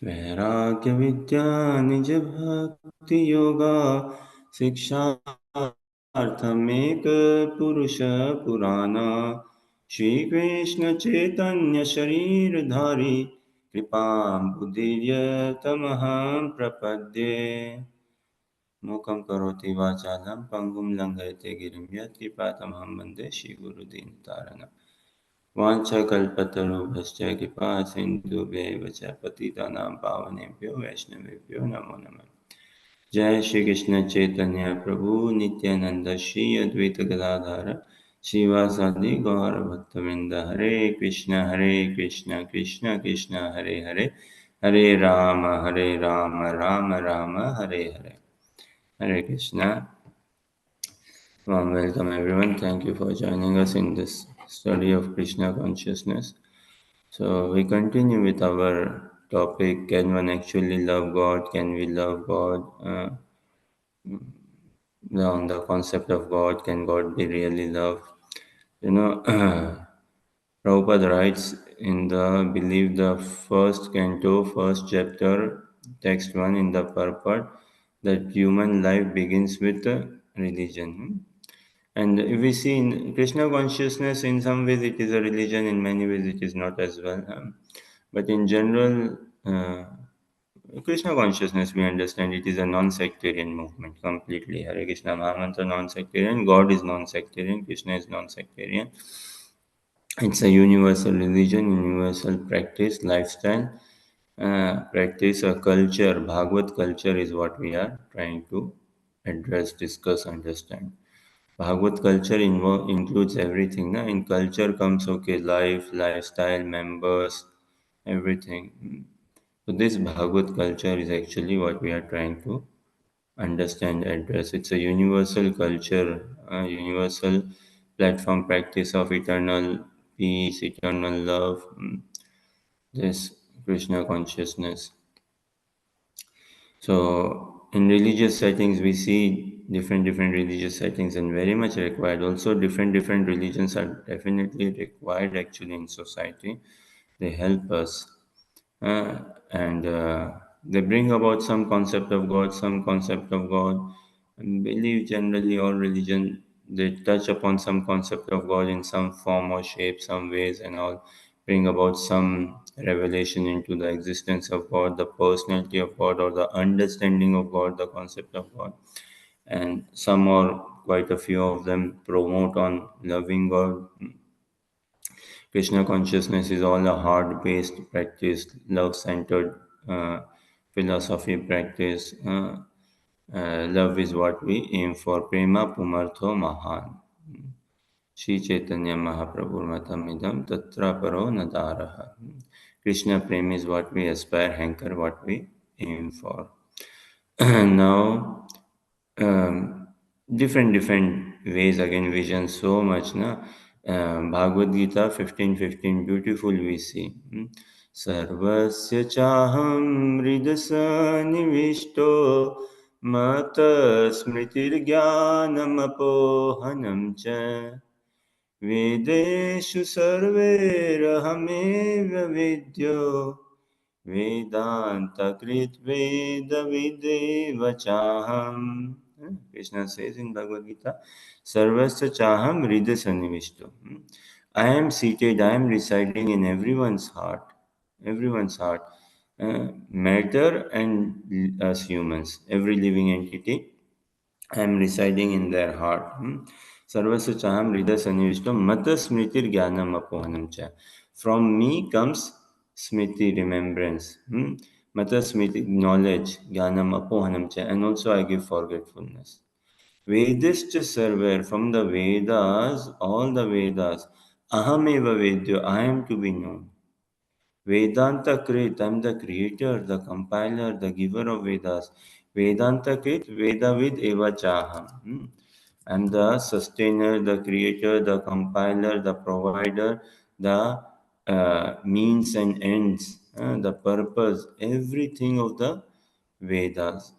वैराग्य विद्या निज भक्ति योगा शिक्षार्थमेक पुरुष पुराना श्री कृष्ण चैतन्य शरीरधारी कृपां बुद्धिर्यतमहं प्रपद्ये मूकं करोति वाचालं पङ्गुं लङ्घयते गिरिं यत्कृपातमहं वन्दे श्रीगुरुदीनतारिणम् वाञ्छाकल्पतरुभ्यश्च कृपा सिन्धुभ्यैव च पतितानां पावनेभ्यो वैष्णवेभ्यो नमो नमः। जय श्री कृष्ण चैतन्य प्रभु नित्यानंद श्री अद्वैत गदाधर श्रीवासादि गौर भक्तवृंद हरे Krishna Krishna Krishna Hare Hare Hare Ram Ram Ram Hare Hare Hare Krishna. Warm welcome everyone. Thank you for joining us in this study of Krishna consciousness. So we continue with our topic: Can one actually love God? Can we love God? On the concept of God, can God be really loved? You know, Prabhupada writes in the Believe the first canto, first chapter, text 1 in the purport that human life begins with religion. And if we see in Krishna consciousness, in some ways it is a religion, in many ways it is not as well. But in general, Krishna consciousness, we understand it is a non-sectarian movement completely. Hare Krishna Mahamantra non-sectarian, God is non-sectarian, Krishna is non-sectarian. It's a universal religion, universal practice, lifestyle, practice, a culture. Bhagavad culture is what we are trying to address, discuss, understand. Bhagavad culture includes everything. Na? In culture comes okay, life, lifestyle, members, everything. So this Bhagavad culture is actually what we are trying to understand, address. It's a universal culture, a universal platform practice of eternal peace, eternal love. This Krishna consciousness. So in religious settings, we see different religious settings and very much required. Also, different religions are definitely required actually in society. They help us, uh, and they bring about some concept of God, some concept of God. And believe generally all religion they touch upon some concept of God in some form or shape, some ways, and all bring about some revelation into the existence of God, the personality of God, or the understanding of God, the concept of God. And some or quite a few of them promote on loving God. Krishna consciousness is all a heart based practice, love centered philosophy practice. Love is what we aim for. Prema Pumartho Mahan. Shri Chaitanya Mahaprabhu Matamidam Tatra Paro Nadaraha. Krishna Prem is what we aspire, hanker, what we aim for. Now, um, different ways again, vision so much. Na? Bhagavad Gita 15:15, beautiful we see. Sarvasya chaham hridasa nivishto mata smritir jnanam apohanam cha Vedeshu sarverahamev vidyo Vedanta krit veda videva chaham. Krishna says in Bhagavad Gita, Sarvasya chaham hridaya sannivishto. I am seated, I am residing in everyone's heart. Everyone's heart. Matter and us humans, every living entity I am residing in their heart. Sarvasya chaham hridaya sannivishtam mata smritir jnanam apohanam cha. From me comes smriti, remembrance. Mata smriti, knowledge, jnanam apohanam cha. And also I give forgetfulness. Vedascha sarver, from the Vedas, all the Vedas. Ahameva vedyo, I am to be known. Vedanta Krit, I'm the creator, the compiler, the giver of Vedas. Vedanta Krit, Vedavid Eva Chaham. I'm the sustainer, the creator, the compiler, the provider, the means and ends, the purpose, everything of the Vedas.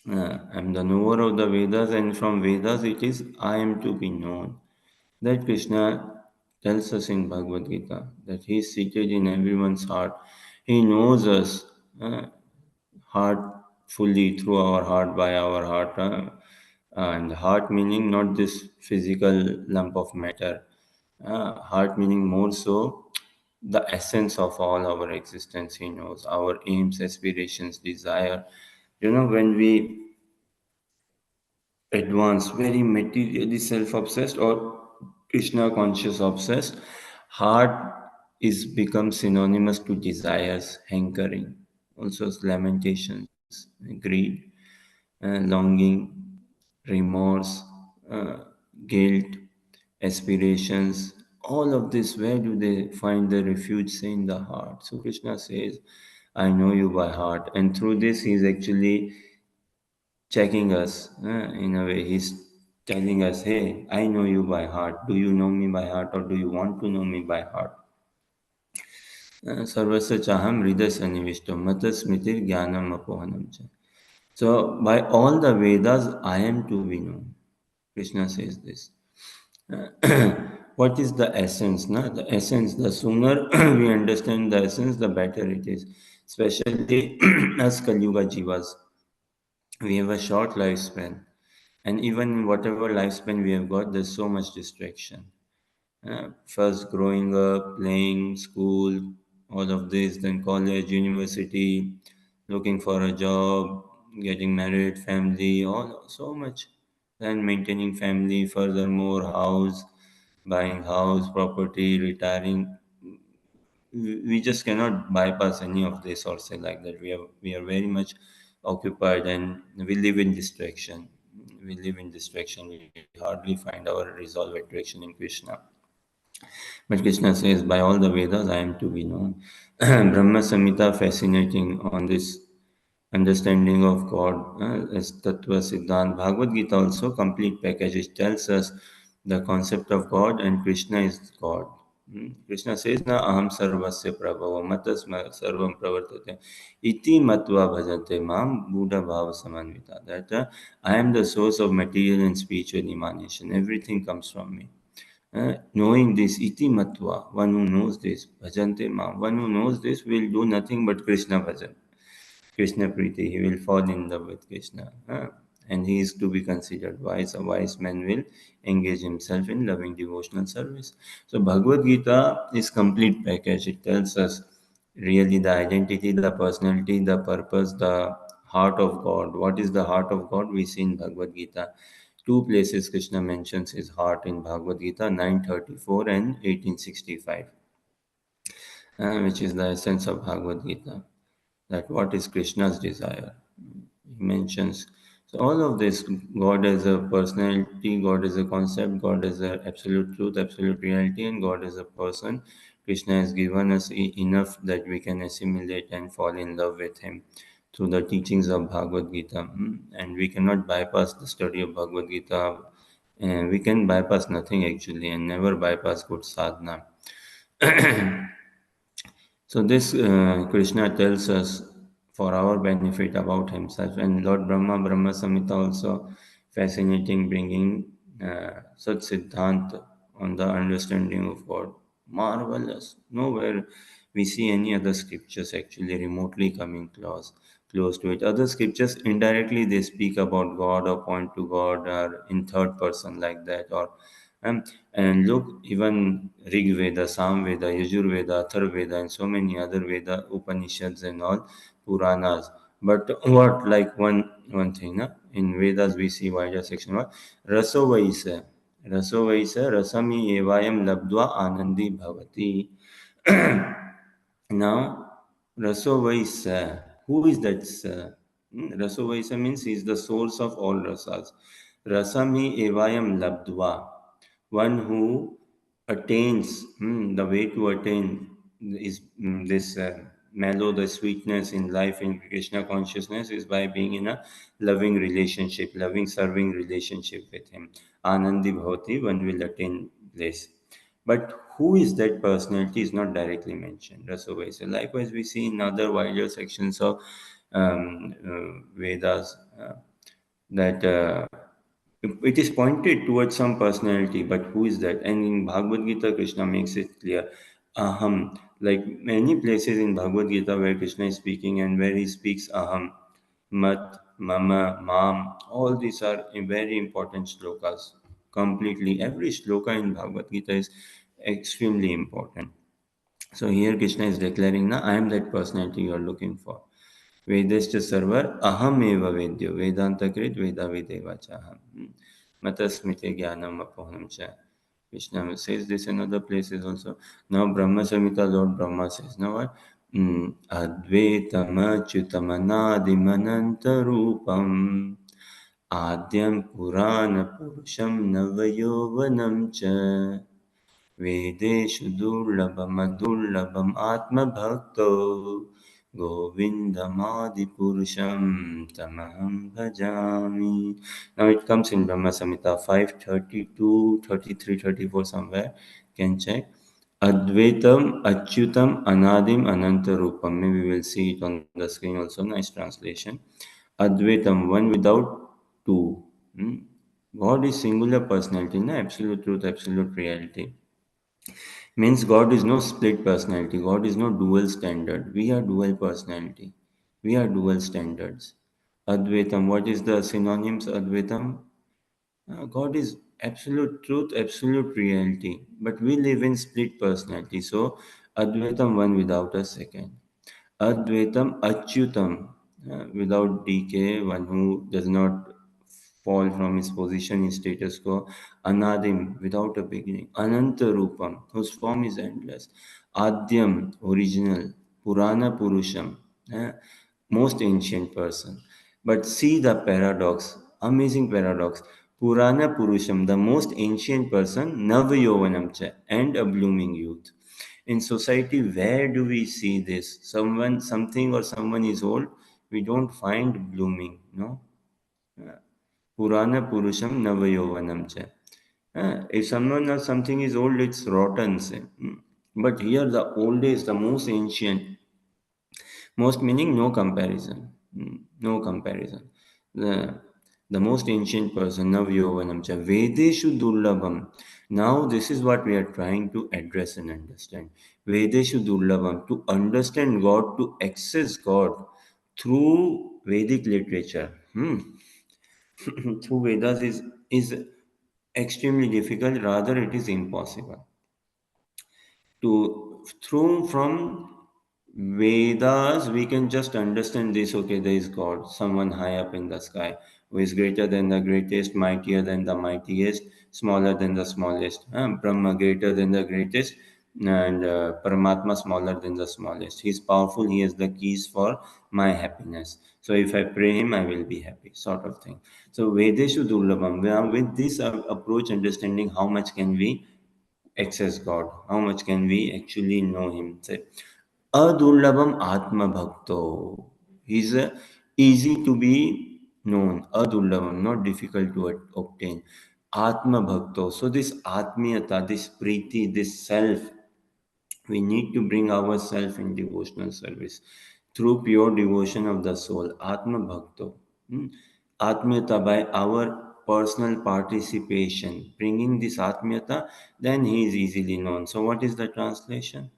I'm the knower of the Vedas, and from Vedas it is I am to be known. That Krishna tells us in Bhagavad Gita that He is seated in everyone's heart. He knows us heart fully through our heart, by our heart. And heart meaning not this physical lump of matter. Heart meaning more so the essence of all our existence. He knows our aims, aspirations, desire. When we advanced, very materially self-obsessed or Krishna conscious obsessed, heart is become synonymous to desires, hankering, also lamentations, greed, longing, remorse, uh, guilt, aspirations. All of this, where do they find the refuge? Say in the heart. So Krishna says, I know you by heart. And through this, he is actually checking us in a way. He's telling us, hey, I know you by heart. Do you know me by heart, or do you want to know me by heart? Sarvasya chaham hridaya sanivishto mata smritir jnanam apohanam cha. So by all the Vedas I am to be known. Krishna says this. What is the essence? Na? The essence, the sooner we understand the essence, the better it is. Especially as Kali Yuga Jivas, we have a short lifespan. And even whatever lifespan we have got, there's so much distraction. First, growing up, playing, school, all of this, then college, university, looking for a job, getting married, family, all so much. Then maintaining family, furthermore, house, buying house, property, retiring. We just cannot bypass any of this or say like that. We are very much occupied, and we live in distraction. We live in distraction. We hardly find our resolve attraction in Krishna. But Krishna says, by all the Vedas, I am to be known. Brahma Samhita, fascinating on this understanding of God as Tattva Siddhant. Bhagavad Gita also, complete package. It tells us the concept of God, and Krishna is God. Krishna says, na aham sarvasya prabhava matasma sarvam pravartate iti matva bhajante mam buddha bhava samanvita. That I am the source of material and spiritual emanation. Everything comes from me. Knowing this, iti matva, one who knows this, bhajante ma, one who knows this will do nothing but Krishna bhajan, Krishna Priti, he will fall in love with Krishna. And he is to be considered wise. A wise man will engage himself in loving devotional service. So Bhagavad Gita is complete package. It tells us really the identity, the personality, the purpose, the heart of God. What is the heart of God? We see in Bhagavad Gita. Two places Krishna mentions his heart in Bhagavad Gita, 934 and 1865, which is the essence of Bhagavad Gita. That what is Krishna's desire. He mentions. So all of this, God as a personality, God as a concept, God as a absolute truth, absolute reality, and God as a person. Krishna has given us enough that we can assimilate and fall in love with Him through the teachings of Bhagavad Gita. And we cannot bypass the study of Bhagavad Gita. And we can bypass nothing actually, and never bypass good sadhana. So this Krishna tells us for our benefit about himself, and Lord Brahma Samhita also fascinating, bringing such Siddhant on the understanding of God. Marvelous. Nowhere we see any other scriptures actually remotely coming close to it. Other scriptures indirectly they speak about God or point to God or in third person like that, or and look, even Rig Veda, Sam Veda, Yajur Veda, Athar Veda, and so many other Veda, Upanishads, and all Puranas. But what, like one thing, in Vedas we see wider section what Raso Vaisa. Raso Vaisa, Rasami Evayam Labdva Anandi Bhavati. Now, Rasovaisa, who is that? Rasovaisa means he is the source of all rasas. Rasami evayam labdva, one who attains, the way to attain is this mellow, the sweetness in life in Krishna consciousness is by being in a loving relationship, loving serving relationship with him. Anandi bhavati, one will attain this. But who is that personality is not directly mentioned. Rasovaisa. Likewise, we see in other wider sections of Vedas that it is pointed towards some personality, but who is that? And in Bhagavad Gita, Krishna makes it clear. aham. Like many places in Bhagavad Gita where Krishna is speaking and where he speaks aham, mat, mama, mam, all these are very important shlokas. Completely, every shloka in Bhagavad Gita is extremely important. So here Krishna is declaring, na, I am that personality you are looking for. Vedascha sarvar aham eva vedyo Vedanta krit veda vedeva chaham. Matasmite jnanam apohanam cha. Krishna says this in other places also. Now Brahma Samhita Lord Brahma says, now what? Advaitam achyutam anadim anantarupam आद्यं पुराणपुरुषं नवयौवनं च वेदेषु दुर्लभमदुर्लभम् आत्मभक्तो गोविन्दमादिपुरुषं तमहं भजामि. Now it comes in Brahma Samhita 5:32, 33, 34 somewhere. Can check. Advaitam Achyutam Anadim Anantarupam. Maybe we will see it on the screen also. Nice translation. Advaitam, one without two. Hmm? God is singular personality, na? Absolute truth, absolute reality. Means God is no split personality. God is no dual standard. We are dual personality. We are dual standards. Advaitam, what is the synonyms? Advaitam, God is absolute truth, absolute reality. But we live in split personality. So, Advaitam, one without a second. Advaitam Achyutam, without decay, one who does not fall from his position in status quo. Anadim, without a beginning. Ananta Rupam, whose form is endless. Adyam, original. Purana Purusham, uh, most ancient person. But see the paradox, amazing paradox. Purana Purusham, the most ancient person, Navayovanam cha, and a blooming youth. In society, where do we see this? Someone, something or someone is old, we don't find blooming, no? Purana Purusham Navayovanam cha. If someone or something is old, it's rotten, say. But here the oldest, the most ancient, most meaning no comparison. No comparison. The, the most ancient person, Navyovanam cha, Vedeshu Durlabham. Now, this is what we are trying to address and understand. Vedeshu Durlabham, to understand God, to access God through Vedic literature. Through Vedas is extremely difficult, rather, it is impossible to through from Vedas, we can just understand this. Okay, there is God, someone high up in the sky, who is greater than the greatest, mightier than the mightiest, smaller than the smallest. Brahma greater than the greatest, and Paramatma smaller than the smallest. He is powerful. He has the keys for my happiness. So if I pray him, I will be happy, sort of thing. So Vedeshu Durlabham. With this approach, understanding how much can we access God, how much can we actually know Him. Say, Adurlabham Atma Bhakto. He's easy to be known. Adurlabham, not difficult to obtain. Atma Bhakto. So this Atmiyata, this Preeti, this self, we need to bring ourselves in devotional service through pure devotion of the soul. Atma Bhakto. Atmiyata by our personal participation. Bringing this Atmiyata, then he is easily known. So what is the translation?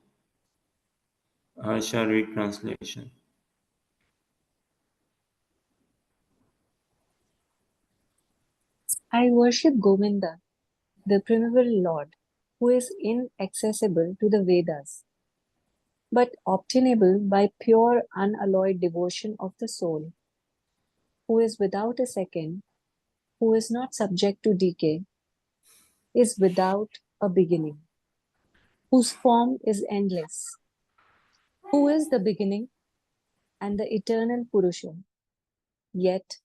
Harsha, read translation. I worship Govinda, the primeval Lord, who is inaccessible to the Vedas, but obtainable by pure unalloyed devotion of the soul, who is without a second, who is not subject to decay, is without a beginning, whose form is endless, who is the beginning and the eternal Purusha. Yet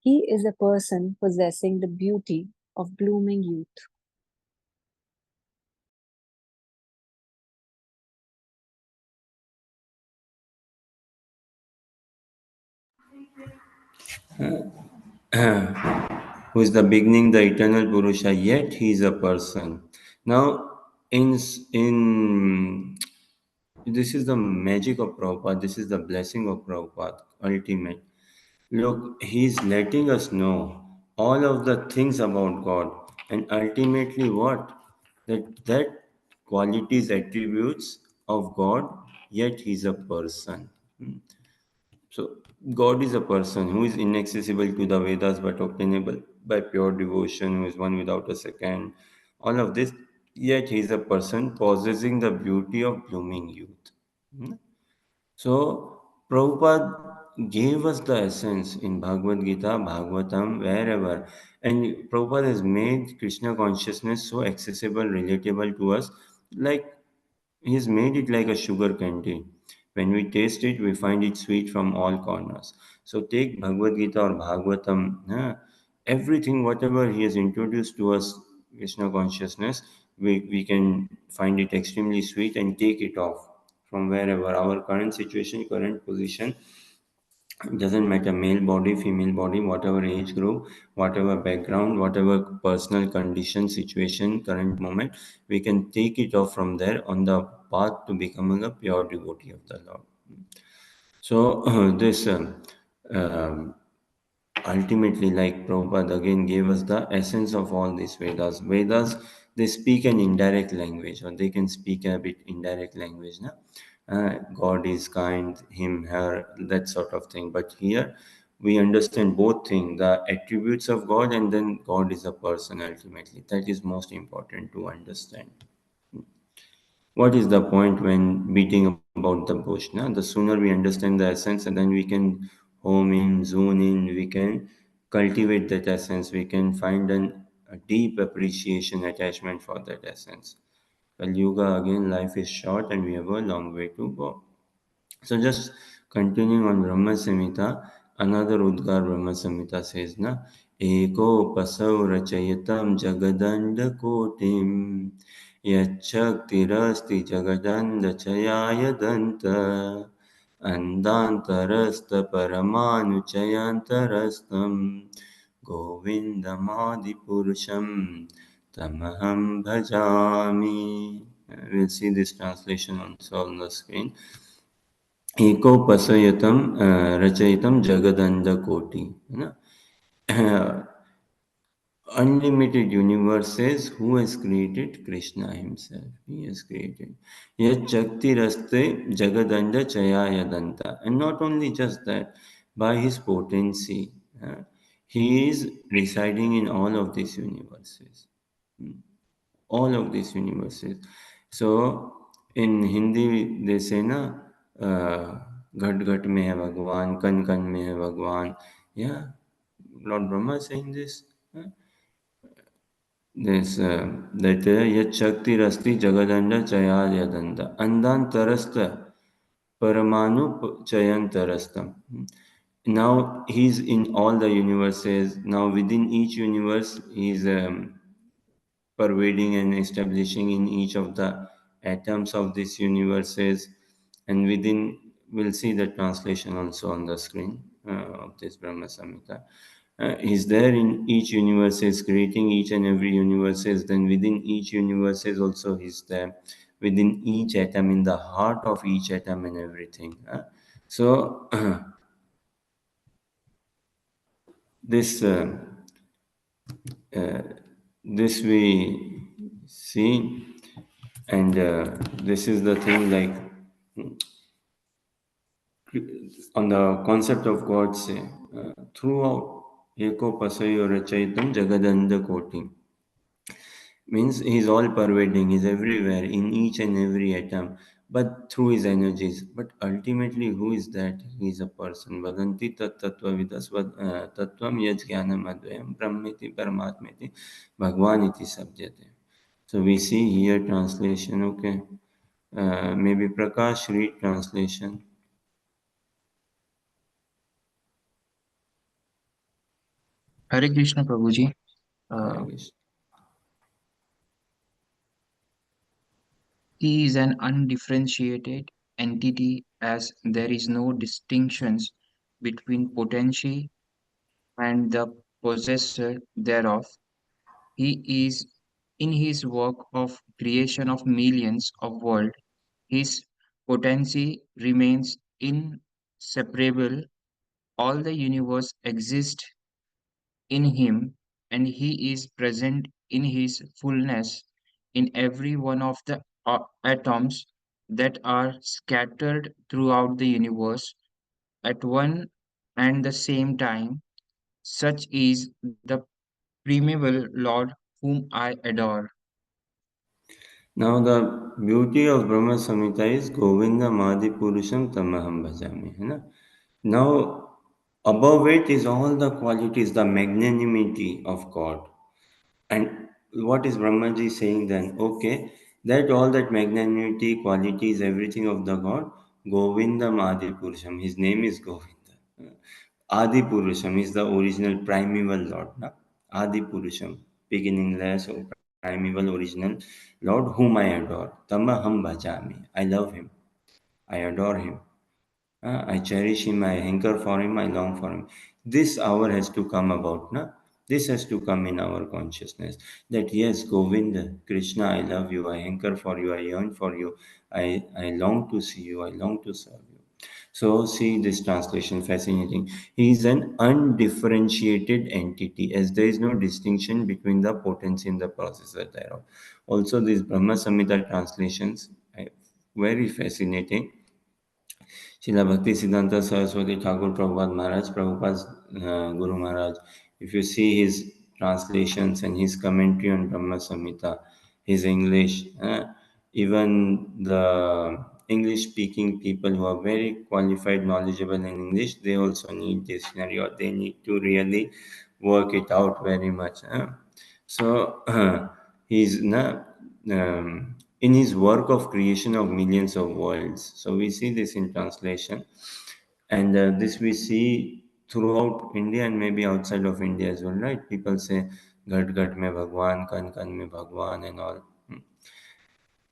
he is a person possessing the beauty of blooming youth. Who is the beginning, the eternal Purusha, yet he is a person. Now, in this is the magic of Prabhupada, this is the blessing of Prabhupada, ultimate. Look, he's letting us know all of the things about God, and ultimately what? That qualities, attributes of God, yet He's a person. So, God is a person who is inaccessible to the Vedas but obtainable by pure devotion, who is one without a second. All of this, yet He is a person possessing the beauty of blooming youth. Hmm? So, Prabhupada gave us the essence in Bhagavad Gita, Bhagavatam, wherever. And Prabhupada has made Krishna consciousness so accessible, relatable to us. Like he's made it like a sugar candy. When we taste it, we find it sweet from all corners. So take Bhagavad Gita or Bhagavatam, everything, whatever he has introduced to us, Krishna consciousness, we can find it extremely sweet and take it off from wherever our current situation, current position. It doesn't matter, male body, female body, whatever age group, whatever background, whatever personal condition, situation, current moment, we can take it off from there on the path to becoming a pure devotee of the Lord. So this um, ultimately, like Prabhupada again gave us the essence of all these Vedas. Vedas, they speak an indirect language, or they can speak a bit indirect language. Na? God is kind, him, her, that sort of thing. But here we understand both things, the attributes of God, and then God is a person ultimately. That is most important to understand. What is the point when beating about the bush? Na? The sooner we understand the essence, and then we can home in, zone in, we can cultivate that essence, we can find a deep appreciation, attachment for that essence. Kali Yuga, again, life is short and we have a long way to go. So just continuing on Brahma Samhita, another Udgar Brahma Samhita says, na, Eko pasau rachayatam jagadanda kotim yachaktirasti jagadanda chayaya danta andantarasta paramanuchayantarastam govindamadi purusham tamaham bhajami. We'll see this translation also on the screen. एको पसयतम रचयितम जगदंड कोटि है ना. Unlimited universes, who has created? Krishna himself, he has created. Yet Shakti Raste Jagadanda Chayayadanta. And not only just that, by his potency, he is residing in all of these universes. All of these universes. So in Hindi they say na, घट घट में है भगवान, कण कण में है भगवान. Yeah, Lord Brahma is saying this. This that yat shakti rasti jagadanda chayayadanda andantarasta paramanu chayantarastam. Now he's in all the universes. Now within each universe, he's pervading and establishing in each of the atoms of these universes. And within, we'll see the translation also on the screen of this Brahma Samhita. Is there in each universe, is creating each and every universes. Then within each universes also he's there, within each atom, in the heart of each atom and everything. So this uh, this we see, and this is the thing, like on the concept of God say, throughout eko pasayo rachaitam jagadanda koti, means he's all pervading, he's everywhere in each and every atom, but through his energies. But ultimately, who is that? He is a person. Vadanti tat tattva vidas tattvam yaj jnanam advayam brahmeti paramatmeti bhagwan iti sabjate. So we see here translation, okay. Maybe Prakash read translation. Hare Krishna Prabhuji. Hare Uh, Krishna. he is an undifferentiated entity as there is no distinctions between potency and the possessor thereof. He is in his work of creation of millions of worlds. His potency remains inseparable. All the universe exists in him, and he is present in his fullness in every one of the atoms that are scattered throughout the universe at one and the same time. Such is the primeval Lord whom I adore. Now the beauty of Brahma Samhita is Govinda Madi Purusham Tamaham Bhajami. है ना? Now above it is all the qualities, the magnanimity of God. And what is Brahmaji saying then? Okay, that all that magnanimity, qualities, everything of the God, Govindam Adi Purusham. His name is Govinda. Adi Purusham is the original primeval Lord. Na? Adi Purusham, beginningless or primeval original Lord whom I adore. Tamaham Bhajami. I love him. I adore him. I cherish him, I hanker for him, I long for him. This hour has to come about, na? This has to come in our consciousness that yes, Govinda, Krishna, I love you, I hanker for you, I yearn for you, I long to see you, I long to serve you. So, see this translation fascinating. He is an undifferentiated entity, as there is no distinction between the potency and the processor thereof. Also, these Brahma Samhita translations, very fascinating. Srila Bhaktisiddhanta Saraswati Thakur Prabhupada Maharaj, Prabhupada's Guru Maharaj, if you see his translations and his commentary on Brahma Samhita, his English, even the English speaking people who are very qualified, knowledgeable in English, they also need dictionary or they need to really work it out very much. So he's in his work of creation of millions of worlds. So we see this in translation, and this we see throughout India and maybe outside of India as well, right? People say "Ghat Ghat mein Bhagwan, Kan Kan mein Bhagwan" and all.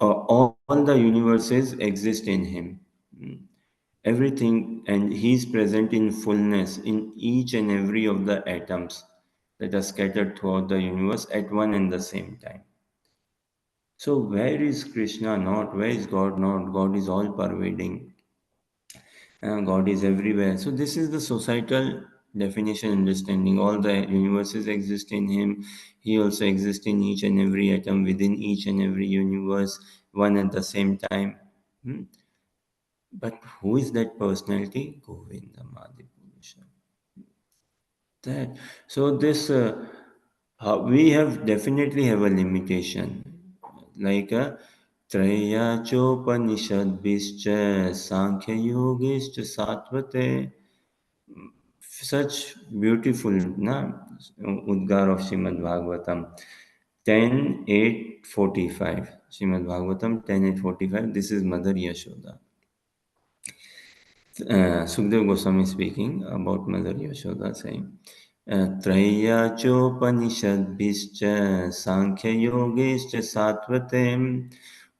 All the universes exist in him. Hmm. Everything, and he is present in fullness in each and every of the atoms that are scattered throughout the universe at one and the same time. So, where is Krishna not? Where is God not? God is all pervading. God is everywhere. So, this is the societal definition understanding. All the universes exist in Him. He also exists in each and every atom within each and every universe, one at the same time. Hmm. But who is that personality? Govinda Madhipurusha. That so this we have definitely have a limitation, like Traya Chopanishad Bischa Sankhya Yogishcha Satvate, such beautiful na Udgar of Srimad Bhagavatam 10:8:45. Srimad Bhagavatam 10:8:45. This is Mother Yashoda. Sukdev Goswami speaking about Mother Yashoda saying, Traya chopanishad bischa sankhya yogeshcha sattvatem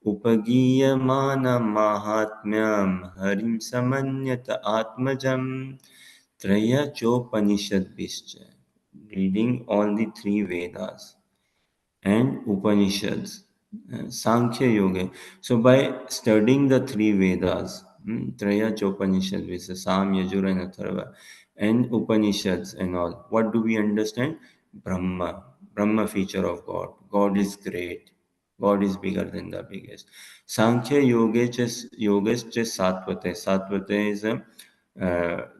upagiyamana mahatmyam harim samanyata atmajam. Traya chopanishad bischa, reading all the three Vedas and Upanishads, Sankhya Yoga. So by studying the three Vedas, Traya Chopanishad, which is Sam, Yajur, and Atharva, and Upanishads and all, what do we understand? Brahma, Brahma feature of God. God is great. God is bigger than the biggest. Sankhya Yogesh Satvate. Satvate is a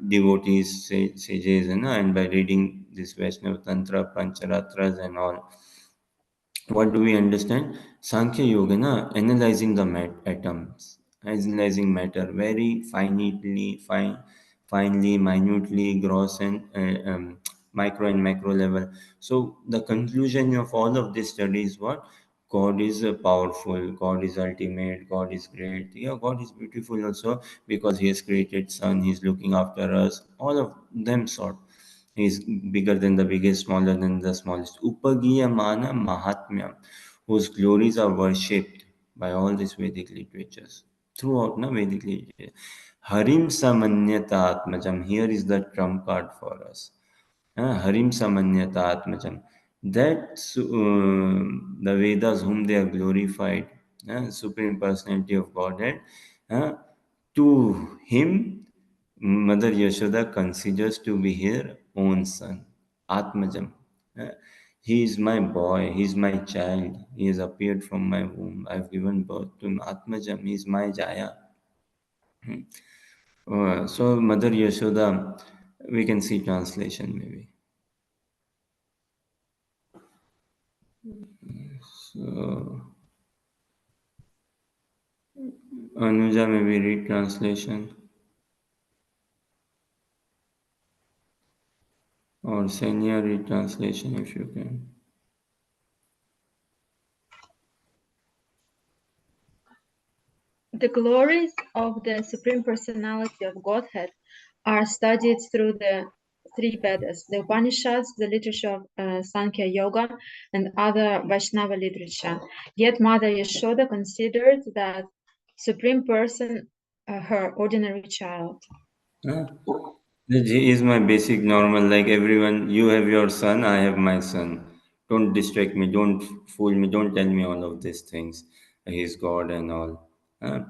devotees, sages, and by reading this Vaishnava Tantra, Pancharatras and all, what do we understand? Sankhya Yoga, na, analyzing the atoms, analyzing matter very finely, minutely, gross and micro and macro level. So the conclusion of all of this study is what? God is powerful, God is ultimate, God is great. Yeah, God is beautiful also because He has created sun, He's looking after us, all of them sort. He is bigger than the biggest, smaller than the smallest. Upagiyamana Mahatmyam, whose glories are worshipped by all these Vedic literatures. Throughout na Vedic literature. Harim Samanyata Atmajam. Here is the trump card for us. Harim Samanyata Atmajam. That the Vedas, whom they are glorified, Supreme Personality of Godhead, uh, to him, Mother Yashoda considers to be her own son, Atmajam. Uh, He is my boy, he is my child, he has appeared from my womb. I've given birth to him. Atmajam, he is my Jaya. So Mother Yashoda, we can see translation maybe. So Anuja, maybe read translation, or Senya, read translation if you can. The glories of the Supreme Personality of Godhead are studied through the three Vedas, the Upanishads, the literature of Sankhya Yoga, and other Vaishnava literature. Yet Mother Yashoda considered that Supreme Person her ordinary child. Huh? He is my basic normal, like everyone. You have your son, I have my son. Don't distract me, don't fool me, don't tell me all of these things. He's God and all. Huh?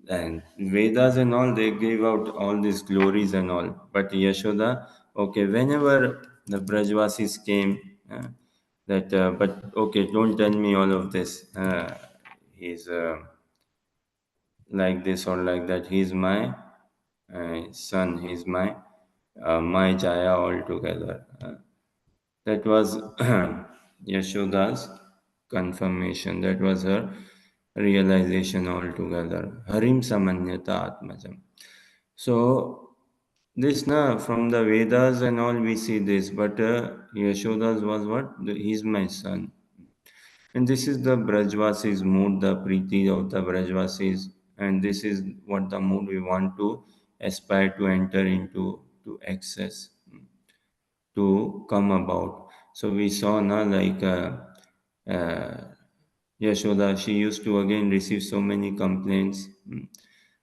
And Vedas and all, they give out all these glories and all. But Yashoda, okay, whenever the Brajvasis came, but okay, don't tell me all of this. He's like this or like that. He's my son. He's my Jaya altogether. That was Yashoda's confirmation. That was her realization altogether. Harim samanyata atmajam. So this na from the Vedas and all we see this, but Yashoda's was what? He's my son. And this is the Brajvasis mood, the Preeti of the Brajvasis, and this is what the mood we want to aspire to enter into, to access, to come about. So we saw now like Yashoda, she used to again receive so many complaints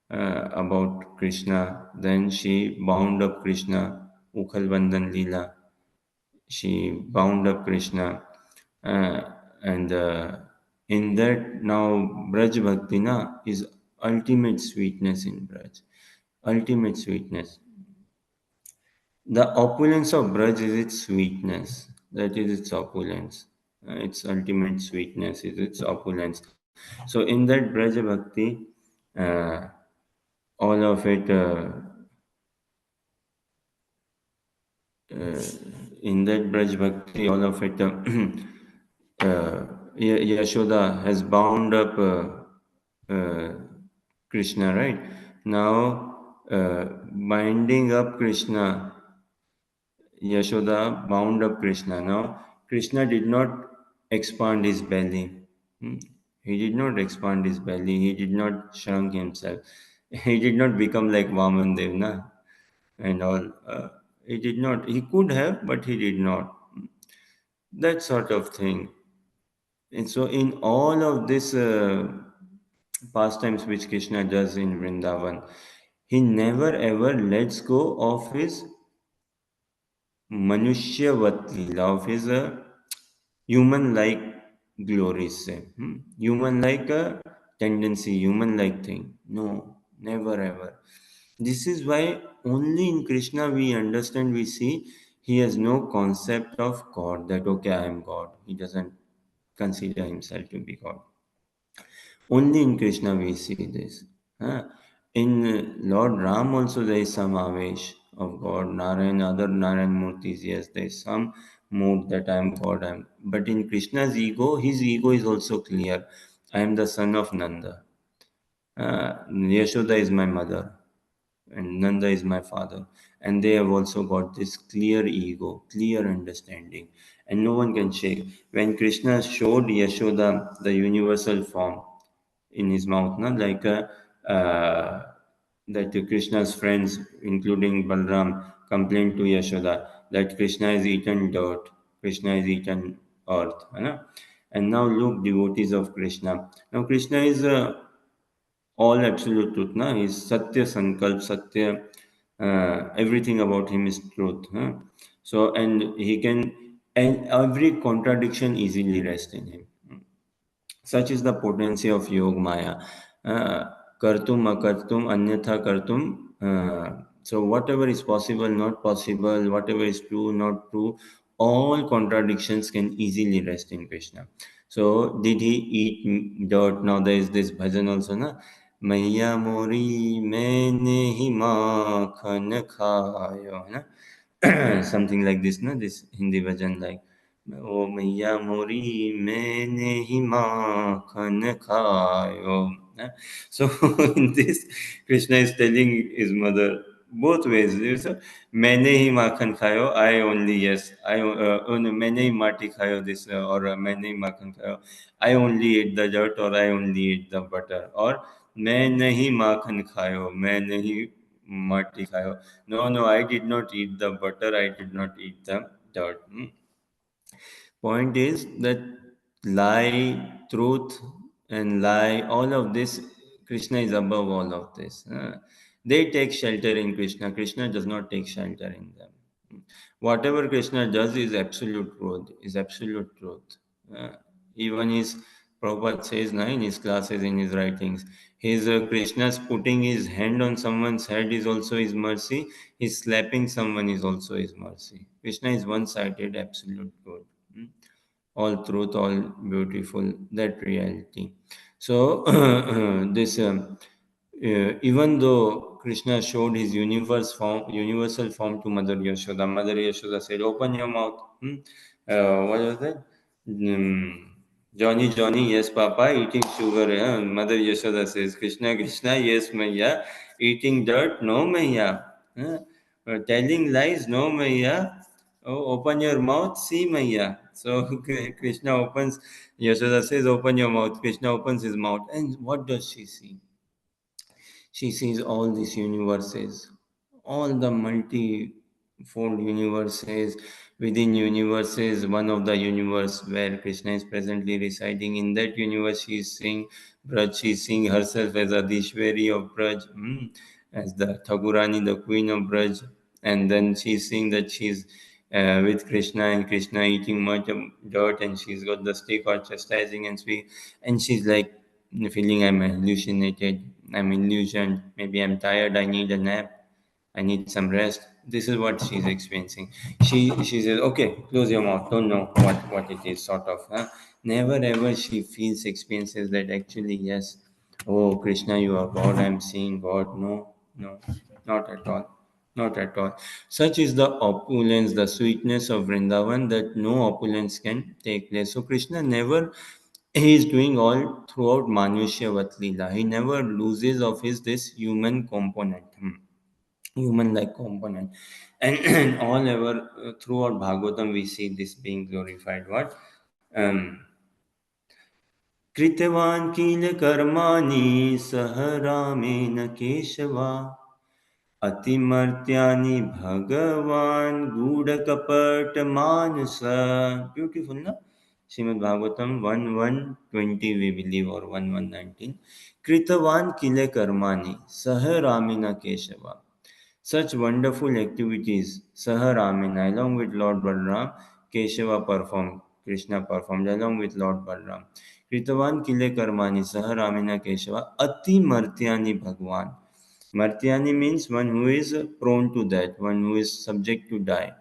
about Krishna. Then she bound up Krishna, Ukhal Bandhan Leela. She bound up Krishna, uh, and in that now Braj Bhakti na is ultimate sweetness in Braj, ultimate sweetness. The opulence of Braj is its sweetness. That is its opulence. Its ultimate sweetness is its opulence. So in that Braj Bhakti, uh, all of it, uh, in that Braj Bhakti, all of it, Yashoda has bound up uh, Krishna, right? Now, binding up Krishna, Yashoda bound up Krishna. Now, Krishna did not expand his belly. Hmm. He did not expand his belly. He did not shrunk himself. He did not become like Vaman Devna and all. He did not. He could have, but he did not. That sort of thing. And so, in all of this pastimes which Krishna does in Vrindavan, he never ever lets go of his Manushyavat Leela, of his human like glories, say. Human like a tendency, human like thing. No, never ever. This is why only in Krishna we understand, we see he has no concept of God, that okay, I am God. He doesn't consider himself to be God. Only in Krishna we see this. Huh? In Lord Ram also there is some avesh of God. Narayan, other Narayan Murtis, yes, there is some mood that I am God. I am. But in Krishna's ego, his ego is also clear. I am the son of Nanda. Yashoda is my mother and Nanda is my father. And they have also got this clear ego, clear understanding, and no one can shake. When Krishna showed Yashoda the universal form in his mouth, na, like that Krishna's friends, including Balram, complained to Yashoda that Krishna has eaten dirt, Krishna has eaten earth. है ना? And now look, devotees of Krishna. Now Krishna is all absolute truth. Na? He's Satya Sankalp, Satya, everything about him is truth. Huh? So, and he can, and every contradiction easily rests in him. Such is the potency of Yog Maya. Kartum, akartum, anyatha kartum. So, whatever is possible, not possible, whatever is true, not true, all contradictions can easily rest in Krishna. So, did he eat dirt? Now, there is this bhajan also, na? Maiya mori maine hi makhan khayo, na? Something like this, na? This Hindi bhajan, like, O Maiya mori maine hi makhan khayo. Na? So, in this, Krishna is telling his mother both ways. So, मैंने ही माखन खायो, I only, yes, मैंने ही माटी खायो, this, or मैंने ही माखन खायो, I only ate the dirt, or I only ate the butter, or मैं नहीं माखन खायो, मैं नहीं माटी खायो. No, no, I did not eat the butter, I did not eat the dirt. Point is that lie, truth, and lie, all of this, Krishna is above all of this. They take shelter in Krishna. Krishna does not take shelter in them. Whatever Krishna does is absolute truth, is absolute truth. Uh, Even his Prabhupada says na, in his classes, in his writings, his Krishna's putting his hand on someone's head is also his mercy. His slapping someone is also his mercy. Krishna is one-sided, absolute good. All truth, all beautiful, that reality. So, this even though Krishna showed his universal form to Mother Yashoda said, "Open your mouth." What was that? Johnny, Johnny, yes, Papa, eating sugar. Mother Yashoda says, Krishna, Krishna, yes, Maya, eating dirt, no, Maya. Telling lies, no, Maya. Oh, open your mouth, see, Maya. So Krishna opens, Yashoda says, open your mouth. Krishna opens his mouth. And what does she see? She sees all these universes, all the multi-fold universes. Within universes, one of the universe where Krishna is presently residing. In that universe, she is seeing Braj. She is seeing herself as Adishwari of Braj, as the Thagurani, the queen of Braj. And then she is seeing that she's with Krishna, and Krishna eating much of dirt, and she's got the stick or chastising and speak, and she's like feeling I'm hallucinated, I'm illusioned, maybe I'm tired, I need a nap, I need some rest. This is what she's experiencing. She says, okay, close your mouth, don't know what it is, sort of. Never ever she feels experiences that actually, yes, oh Krishna, you are God, I'm seeing God. No, no, not at all. Not at all. Such is the opulence, the sweetness of Vrindavan that no opulence can take place. So Krishna never, he is doing all throughout Manushyavat Leela. He never loses of his this human component, human like component. And all ever throughout Bhagavatam we see this being glorified. What? कृतवान् किल कर्माणि सह रामेण केशवा अतिमर्त्यानि भगवान् गूढकपटमानसा. Beautiful, na? Srimad Bhagavatam 1:120 we believe, or 1:119. Kritavan kile karmani saha ramina keshava. Such wonderful activities saha ramina, along with Lord Balram, Keshava performed, Krishna performed along with Lord Balram. Kritavan kile karmani saha ramina keshava ati martyani bhagwan. Martyani means one who is prone to that, one who is subject to die.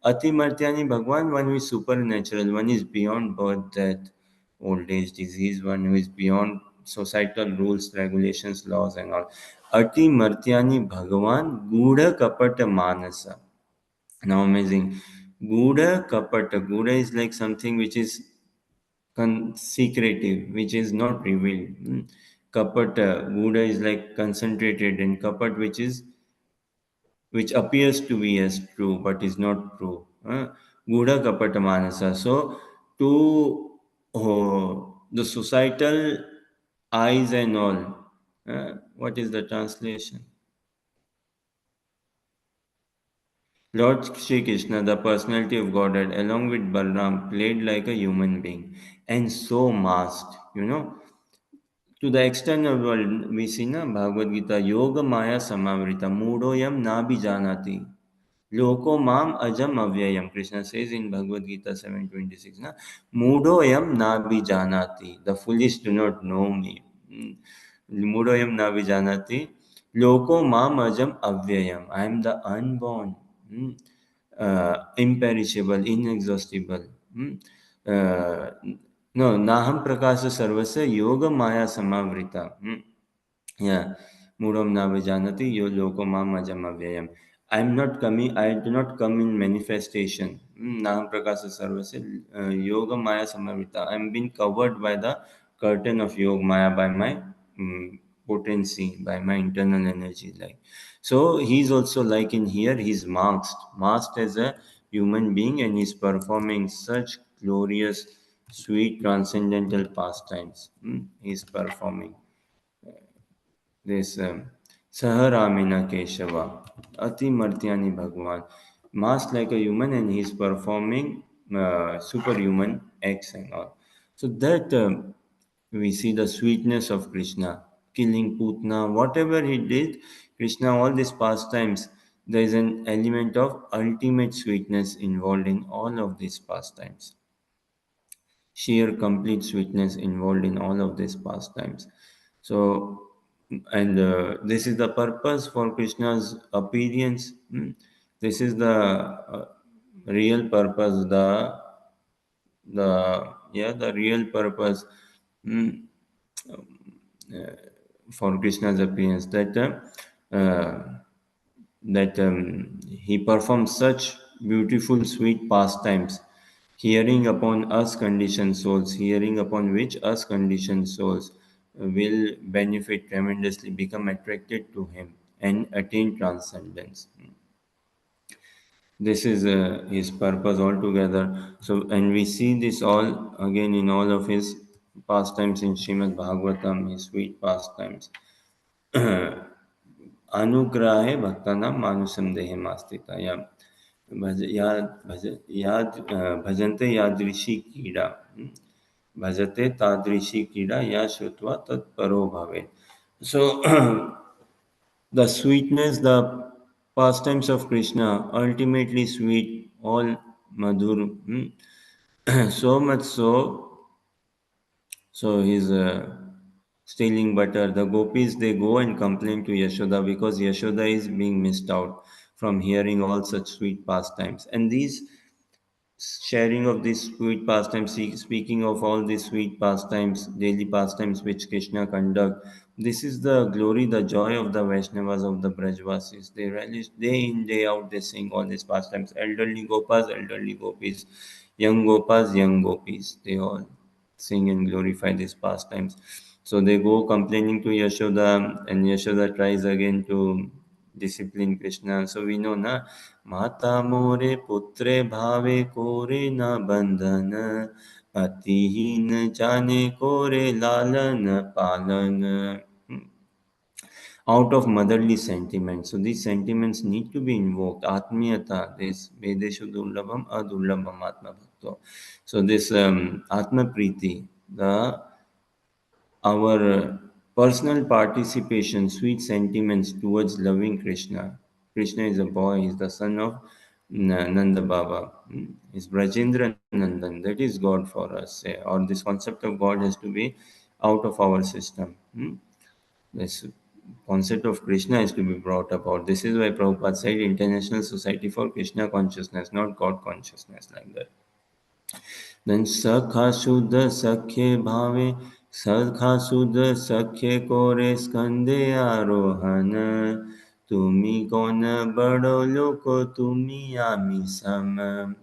Ati Martyani Bhagwan, one who is supernatural, one is beyond birth, death, old age, disease, one who is beyond societal rules, regulations, laws, and all. Ati Martyani Bhagwan, Gudha Kapata Manasa. Now, amazing. Gudha Kapata. Gudha is like something which is secretive, which is not revealed. Kapata, Gudha is like concentrated, and Kapat, which appears to be as true but is not true. Gudha Kapata Manasa. So, to the societal eyes and all, what is the translation? Lord Shri Krishna, the personality of Godhead, along with Balram, played like a human being and so masked, to the external world. We see na Bhagavad Gita, Yoga Maya Samavrita, Mudoyam Nabi Janati. Loko mam ajam avyayam. Krishna says in Bhagavad Gita 7:26, na Mudoyam nabi janati. The foolish do not know me. Mudoyam nabi janati. Loko mam ajam avyayam. I am the unborn. imperishable, inexhaustible. Uh, no, Naham Prakasha Sarvasya Yoga Maya Samavrita. Yeah, Muram Navajanati, Yo Loko Mama Jamavyayam. I'm not coming, I do not come in manifestation. Naham Prakasa Sarvasya Yoga Maya Samavrita. I'm being covered by the curtain of Yoga Maya by my potency, by my internal energy. Like so, he's also like in here, he's masked as a human being, and he's performing such glorious, sweet, transcendental pastimes. He's performing this Saharamina Keshava, Ati Martyani Bhagwan, masked like a human, and he's performing superhuman acts and all. So that we see the sweetness of Krishna, killing Putna, whatever he did, Krishna, all these pastimes, there is an element of ultimate sweetness involved in all of these pastimes. Sheer complete sweetness involved in all of these pastimes. So, and this is the purpose for Krishna's appearance. This is the real purpose. The real purpose mm, for Krishna's appearance, that he performs such beautiful, sweet pastimes, hearing upon us conditioned souls, hearing upon which us conditioned souls will benefit tremendously, become attracted to him, and attain transcendence. This is his purpose altogether. So, and we see this all again in all of his pastimes in Srimad Bhagavatam, his sweet pastimes. अनुग्रहे भक्तानां मानुसंदेहमास्तिता या भजन्ते यादृशी क्रीडा भजते तादृशी क्रीडा या श्रुत्वा तत्परो भवेत्. So the sweetness, the pastimes of Krishna, ultimately sweet, all madhur, so much so he's stealing butter. The gopis, they go and complain to Yashoda because Yashoda is being missed out from hearing all such sweet pastimes. And these sharing of these sweet pastimes, speaking of all these sweet pastimes, daily pastimes which Krishna conduct, this is the glory, the joy of the Vaishnavas, of the Brajvasis. They relish day in, day out, they sing all these pastimes. Elderly Gopas, elderly Gopis, young Gopas, young Gopis, they all sing and glorify these pastimes. So they go complaining to Yashoda, and Yashoda tries again to discipline Krishna. So we know na Mata more putre bhave kore na bandhan Atihin jane kore lalan palan. Out of motherly sentiments. So these sentiments need to be invoked. Atmiyata, this Vedeshu Durlabham Adurlabham Atma Bhakto. So this Atma Priti, the our personal participation, sweet sentiments towards loving Krishna. Krishna is a boy, he's the son of Nanda Baba. He's Brajendra Nandan, that is God for us. Or this concept of God has to be out of our system. This concept of Krishna is to be brought about. This is why Prabhupada said International Society for Krishna Consciousness, not God consciousness, like that. Then Sakha Shuddha Sakhe Bhave Sakha Shuddha Sakhe Kore Skande Arohana Tumi Kona Bado Loko Tumi Ami Sam.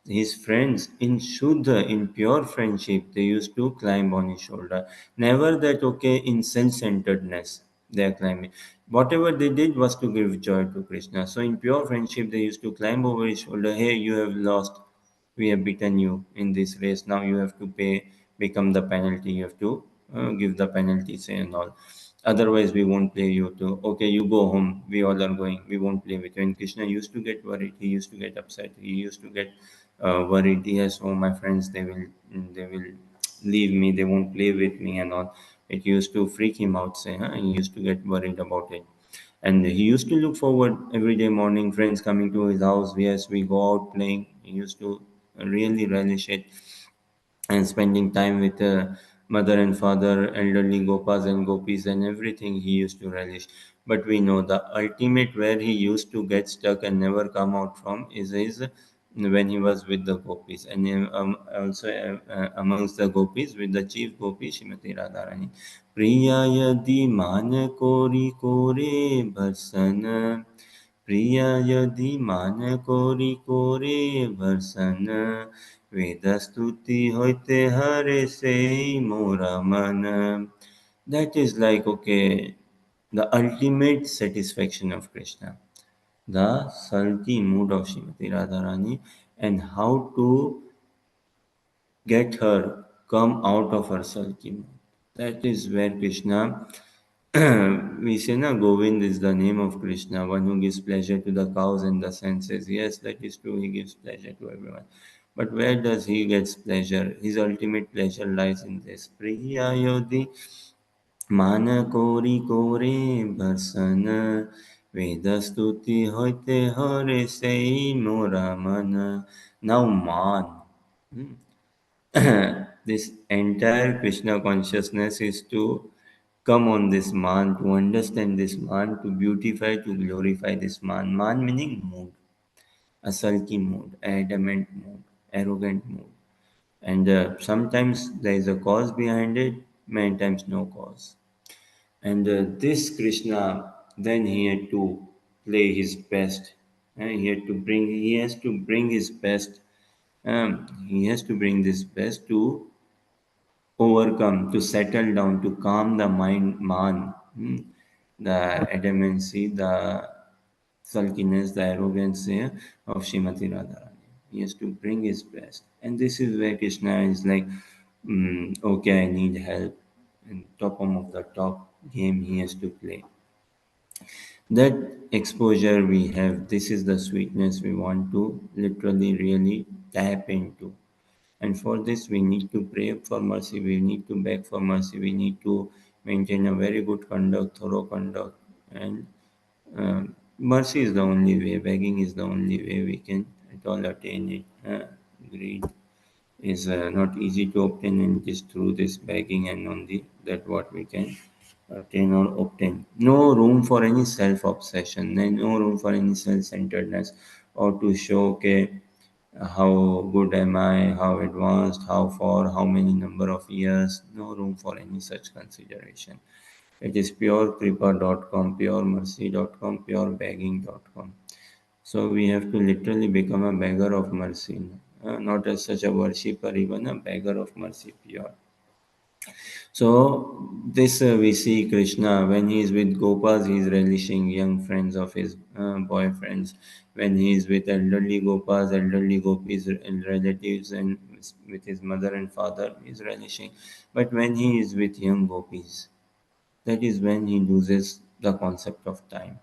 His friends in Shuddha, in pure friendship, they used to climb on his shoulder. Never that, okay, in self centeredness, they are climbing. Whatever they did was to give joy to Krishna. So, in pure friendship, they used to climb over his shoulder. Hey, you have lost. We have beaten you in this race. Now you have to pay, become the penalty. You have to give the penalty, say, and all. Otherwise, we won't play you too. Okay, you go home. We all are going. We won't play with you. And Krishna used to get worried. He used to get upset. He used to get worried. Yes, oh, my friends, they will leave me. They won't play with me and all. It used to freak him out. Say, huh? He used to get worried about it. And he used to look forward every day morning, friends coming to his house. Yes, we go out playing. He used to really relish it, and spending time with mother and father, elderly gopas and gopis, and everything he used to relish. But we know the ultimate where he used to get stuck and never come out from is his when he was with the gopis, and also amongst the gopis with the chief gopi Shrimati Radharani. Priya yadi man kori kore bharsan, Priya yadi man kori kore bharsan, Ved stuti hoite hare sei mora man. That is like, okay, the ultimate satisfaction of Krishna, the sulky mood of Srimati Radharani, and how to get her come out of her sulky mood. That is where Krishna, we say, na, Govind is the name of Krishna, one who gives pleasure to the cows and the senses. Yes, that is true, he gives pleasure to everyone. But where does he get pleasure? His ultimate pleasure lies in this. Priya Yodi मान कोरी कोरे बसन, वेद स्तुति होते हरे से मोरा मन. Now man. This entire Krishna consciousness is to come on this man, to understand this man, to beautify, to glorify this man. Man meaning mood, a sulky mood, adamant mood, arrogant mood. And sometimes there is a cause behind it, many times no cause. And this Krishna, then he had to play his best. He has to bring his best. He has to bring this best to overcome, to settle down, to calm the mind, man, the adamancy, the sulkiness, the arrogance of Srimati Radharani. He has to bring his best. And this is where Krishna is like, okay, I need help. And top of the top game he has to play. That exposure we have, this is the sweetness we want to literally really tap into. And for this, we need to pray for mercy, we need to beg for mercy, we need to maintain a very good conduct, thorough conduct. And mercy is the only way, begging is the only way we can at all attain it. Greed is not easy to obtain, and it is through this begging and only that what we can attain or obtain. No room for any self-obsession, no room for any self-centeredness, or to show, okay, how good am I, how advanced, how far, how many number of years. No room for any such consideration. It is purekripa.com, puremercy.com, purebegging.com. So we have to literally become a beggar of mercy, not as such a worshipper, even a beggar of mercy, pure. So this we see Krishna when he is with Gopas, he is relishing young friends of his boyfriends. When he is with elderly Gopas, elderly gopis, and relatives, and with his mother and father, he is relishing. But when he is with young gopis, that is when he loses the concept of time.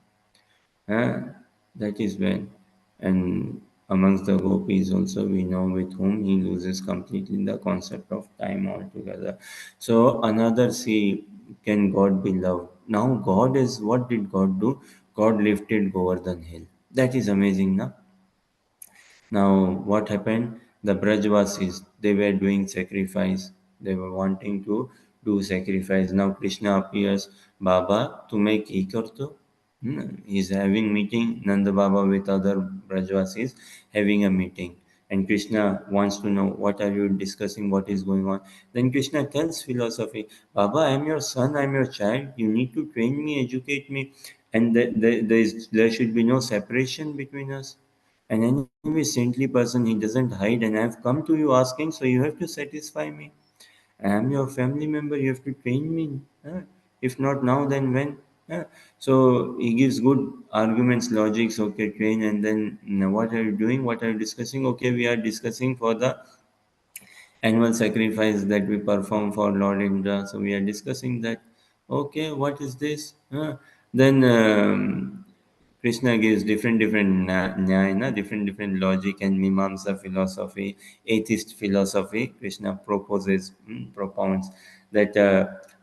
Uh, that is when, and amongst the gopis also we know with whom he loses completely the concept of time altogether. So another see, can God be loved? Now God is, what did God do? God lifted Govardhan hill. That is amazing, na? Now, what happened? The Brajvasis, they were doing sacrifice. They were wanting to do sacrifice. Now Krishna appears. Baba, tumhe ki karto? He's having meeting. Nanda Baba with other Brajvasis having a meeting. And Krishna wants to know, what are you discussing? What is going on? Then Krishna tells philosophy, Baba, I am your son, I am your child. You need to train me, educate me. And there should be no separation between us. And anyway, saintly person, he doesn't hide, and I've come to you asking, so you have to satisfy me. I am your family member, you have to train me. If not now, then when? So he gives good arguments, logics, okay, train, and then what are you doing? What are you discussing? Okay, we are discussing for the annual sacrifice that we perform for Lord Indra. So we are discussing that. Okay, what is this? Then Krishna gives different nyaya, different logic and mimamsa philosophy, atheist philosophy. Krishna proposes, propounds that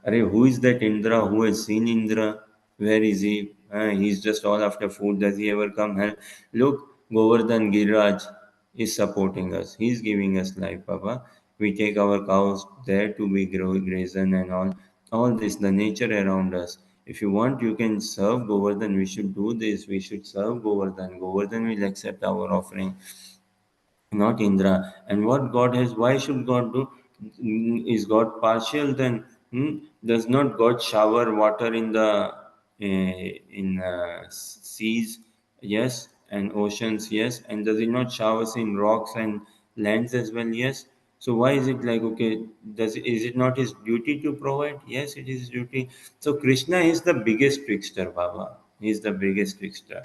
who is that Indra? Who has seen Indra? Where is he? He's just all after food. Does he ever come help? Look, Govardhan Giriraj is supporting us. He's giving us life, Baba. We take our cows there to be grazing and all this, the nature around us. If you want, you can serve Govardhan. We should do this. We should serve Govardhan. Govardhan will accept our offering, not Indra. And what God has, why should God do? Is God partial then? Does not God shower water in the seas? Yes, and oceans, yes. And does He not showers in rocks and lands as well? Yes. So why is it like, okay? Is it not His duty to provide? Yes, it is His duty. So Krishna is the biggest trickster, Baba. He is the biggest trickster.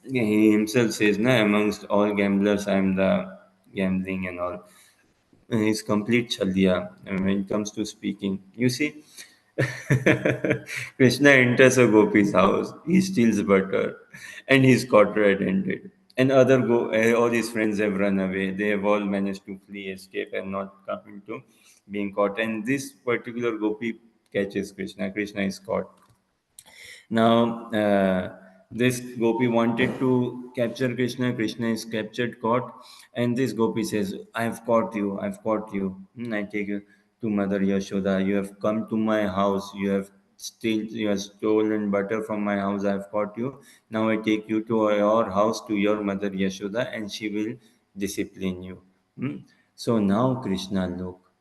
Yeah, he himself says, "Na, amongst all gamblers, I am the gambling and all." And he's complete chalya when it comes to speaking. You see, Krishna enters a gopi's house. He steals butter, and he's caught red-handed. And all his friends have run away. They have all managed to flee, escape, and not come into being caught. And this particular gopi catches Krishna. Krishna is caught. Now, this gopi wanted to capture Krishna. Krishna is captured, caught, and this gopi says, "I have caught you. I've caught you. I take you to Mother Yashoda. You have come to my house. You have stolen butter from my house. I've caught you. Now I take you to your house to your mother Yashoda, and she will discipline you." Hmm? So now Krishna, look.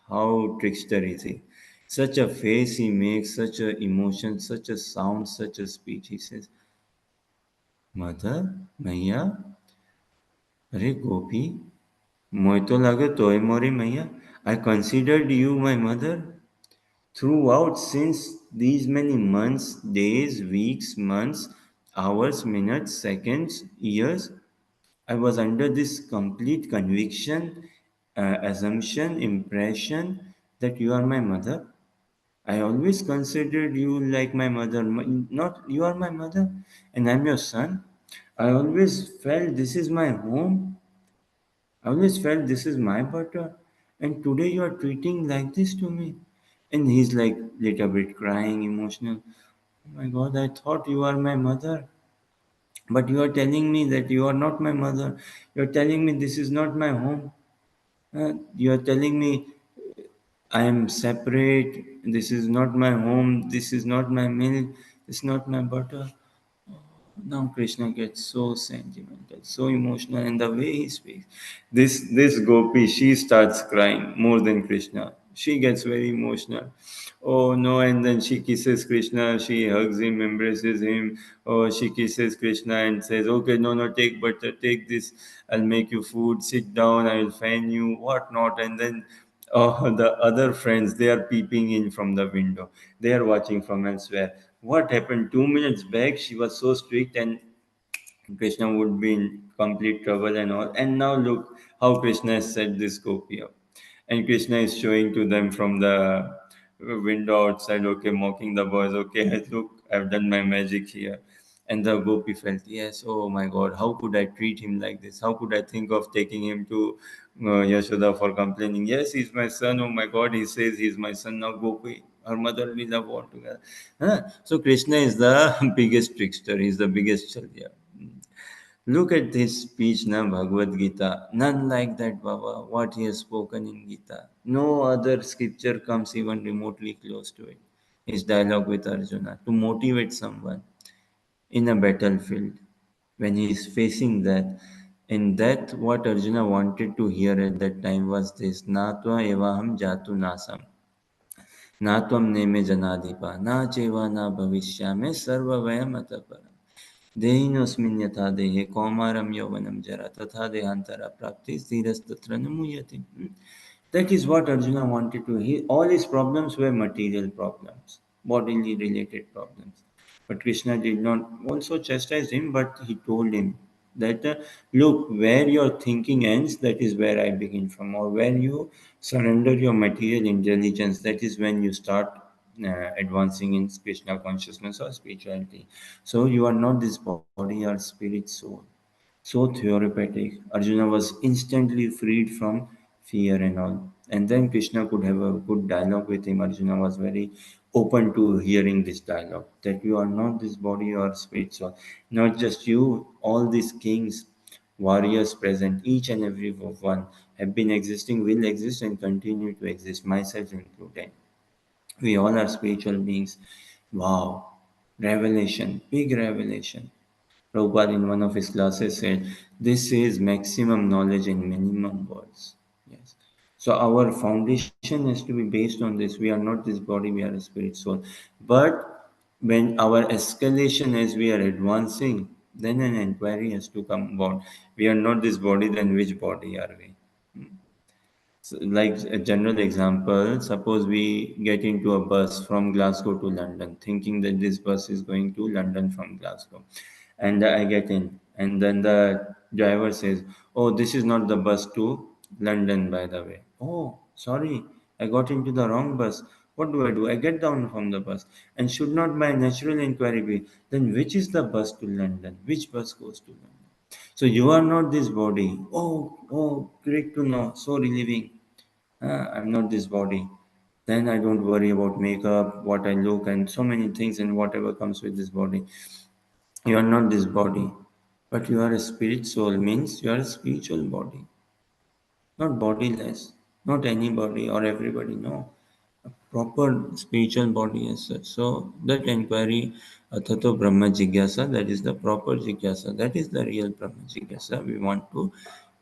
How trickster is he? Such a face he makes, such a emotion, such a sound, such a speech. He says, Mother, Maya, Are Gopi, moi to lage toy mori Maya. I considered you my mother. Throughout, since these many months, days, weeks, months, hours, minutes, seconds, years, I was under this complete conviction, assumption, impression that you are my mother. I always considered you like my mother, not you are my mother, and I'm your son. I always felt this is my home. I always felt this is my butter, and today you are treating like this to me. And he's like little bit crying, emotional. Oh my God, I thought you are my mother, but you are telling me that you are not my mother. You are telling me this is not my home. You are telling me I am separate. This is not my home. This is not my milk. This is not my butter. Now Krishna gets so sentimental, so emotional, and the way he speaks. This gopi, she starts crying more than Krishna. She gets very emotional. Oh no, and then she kisses Krishna, she hugs him, embraces him. Oh, she kisses Krishna and says, okay, no, no, take butter, take this, I'll make you food, sit down, I will fan you, what not. And then the other friends, they are peeping in from the window. They are watching from elsewhere. What happened 2 minutes back? She was so strict, and Krishna would be in complete trouble and all. And now look how Krishna has set this gopi up. And Krishna is showing to them from the window outside, okay, mocking the boys, okay, look, I've done my magic here. And the gopi felt, yes, oh my God, how could I treat him like this? How could I think of taking him to Yashoda for complaining? Yes, he's my son, oh my God, he says he's my son. Now gopi, her mother will have all together. Huh? So Krishna is the biggest trickster, he's the biggest chalya. Look at this speech, na Bhagavad Gita. None like that, Baba. What he has spoken in Gita. No other scripture comes even remotely close to it. His dialogue with Arjuna to motivate someone in a battlefield when he is facing death. In that, what Arjuna wanted to hear at that time was this: Natva evaham jatu nasam. Na tvam neme janadipa. Na cheva na bhavishyame sarva vayam ataparam. देहिनोऽस्मिन् यथा देहे कौमारं यौवनं जरा तथा देहान्तरा प्राप्ति धीरस्तत्र न मुह्यते. That is what Arjuna wanted to hear. All his problems were material problems, bodily related problems. But Krishna did not also chastise him, but he told him that, look, where your thinking ends, that is where I begin from. Or where you surrender your material intelligence, that is when you start advancing in Krishna consciousness or spirituality. So you are not this body, you are spirit soul. So therapeutic. Arjuna was instantly freed from fear and all. And then Krishna could have a good dialogue with him. Arjuna was very open to hearing this dialogue that you are not this body, you are spirit soul. Not just you, all these kings, warriors present, each and every one. have been existing, will exist, and continue to exist, myself included. We all are spiritual beings. Wow. Revelation, big revelation. Prabhupada in one of his classes said, this is maximum knowledge in minimum words. Yes. So our foundation has to be based on this. We are not this body, we are a spirit soul. But when our escalation as we are advancing, then an inquiry has to come about. We are not this body, then which body are we? So, like a general example, suppose we get into a bus from Glasgow to London, thinking that this bus is going to London from Glasgow. And I get in, and then the driver says, "Oh, this is not the bus to London, by the way." Oh, sorry, I got into the wrong bus. What do I do? I get down from the bus. And should not my natural inquiry be, then which is the bus to London? Which bus goes to London? So you are not this body. Oh, great to know. So relieving. I'm not this body. Then I don't worry about makeup, what I look, and so many things, and whatever comes with this body. You are not this body, but you are a spirit soul, means you are a spiritual body, not bodiless, not anybody or everybody, no. A proper spiritual body as such. So that inquiry, Athato Brahma Jigyasa, that is the proper Jigyasa, that is the real Brahma Jigyasa we want to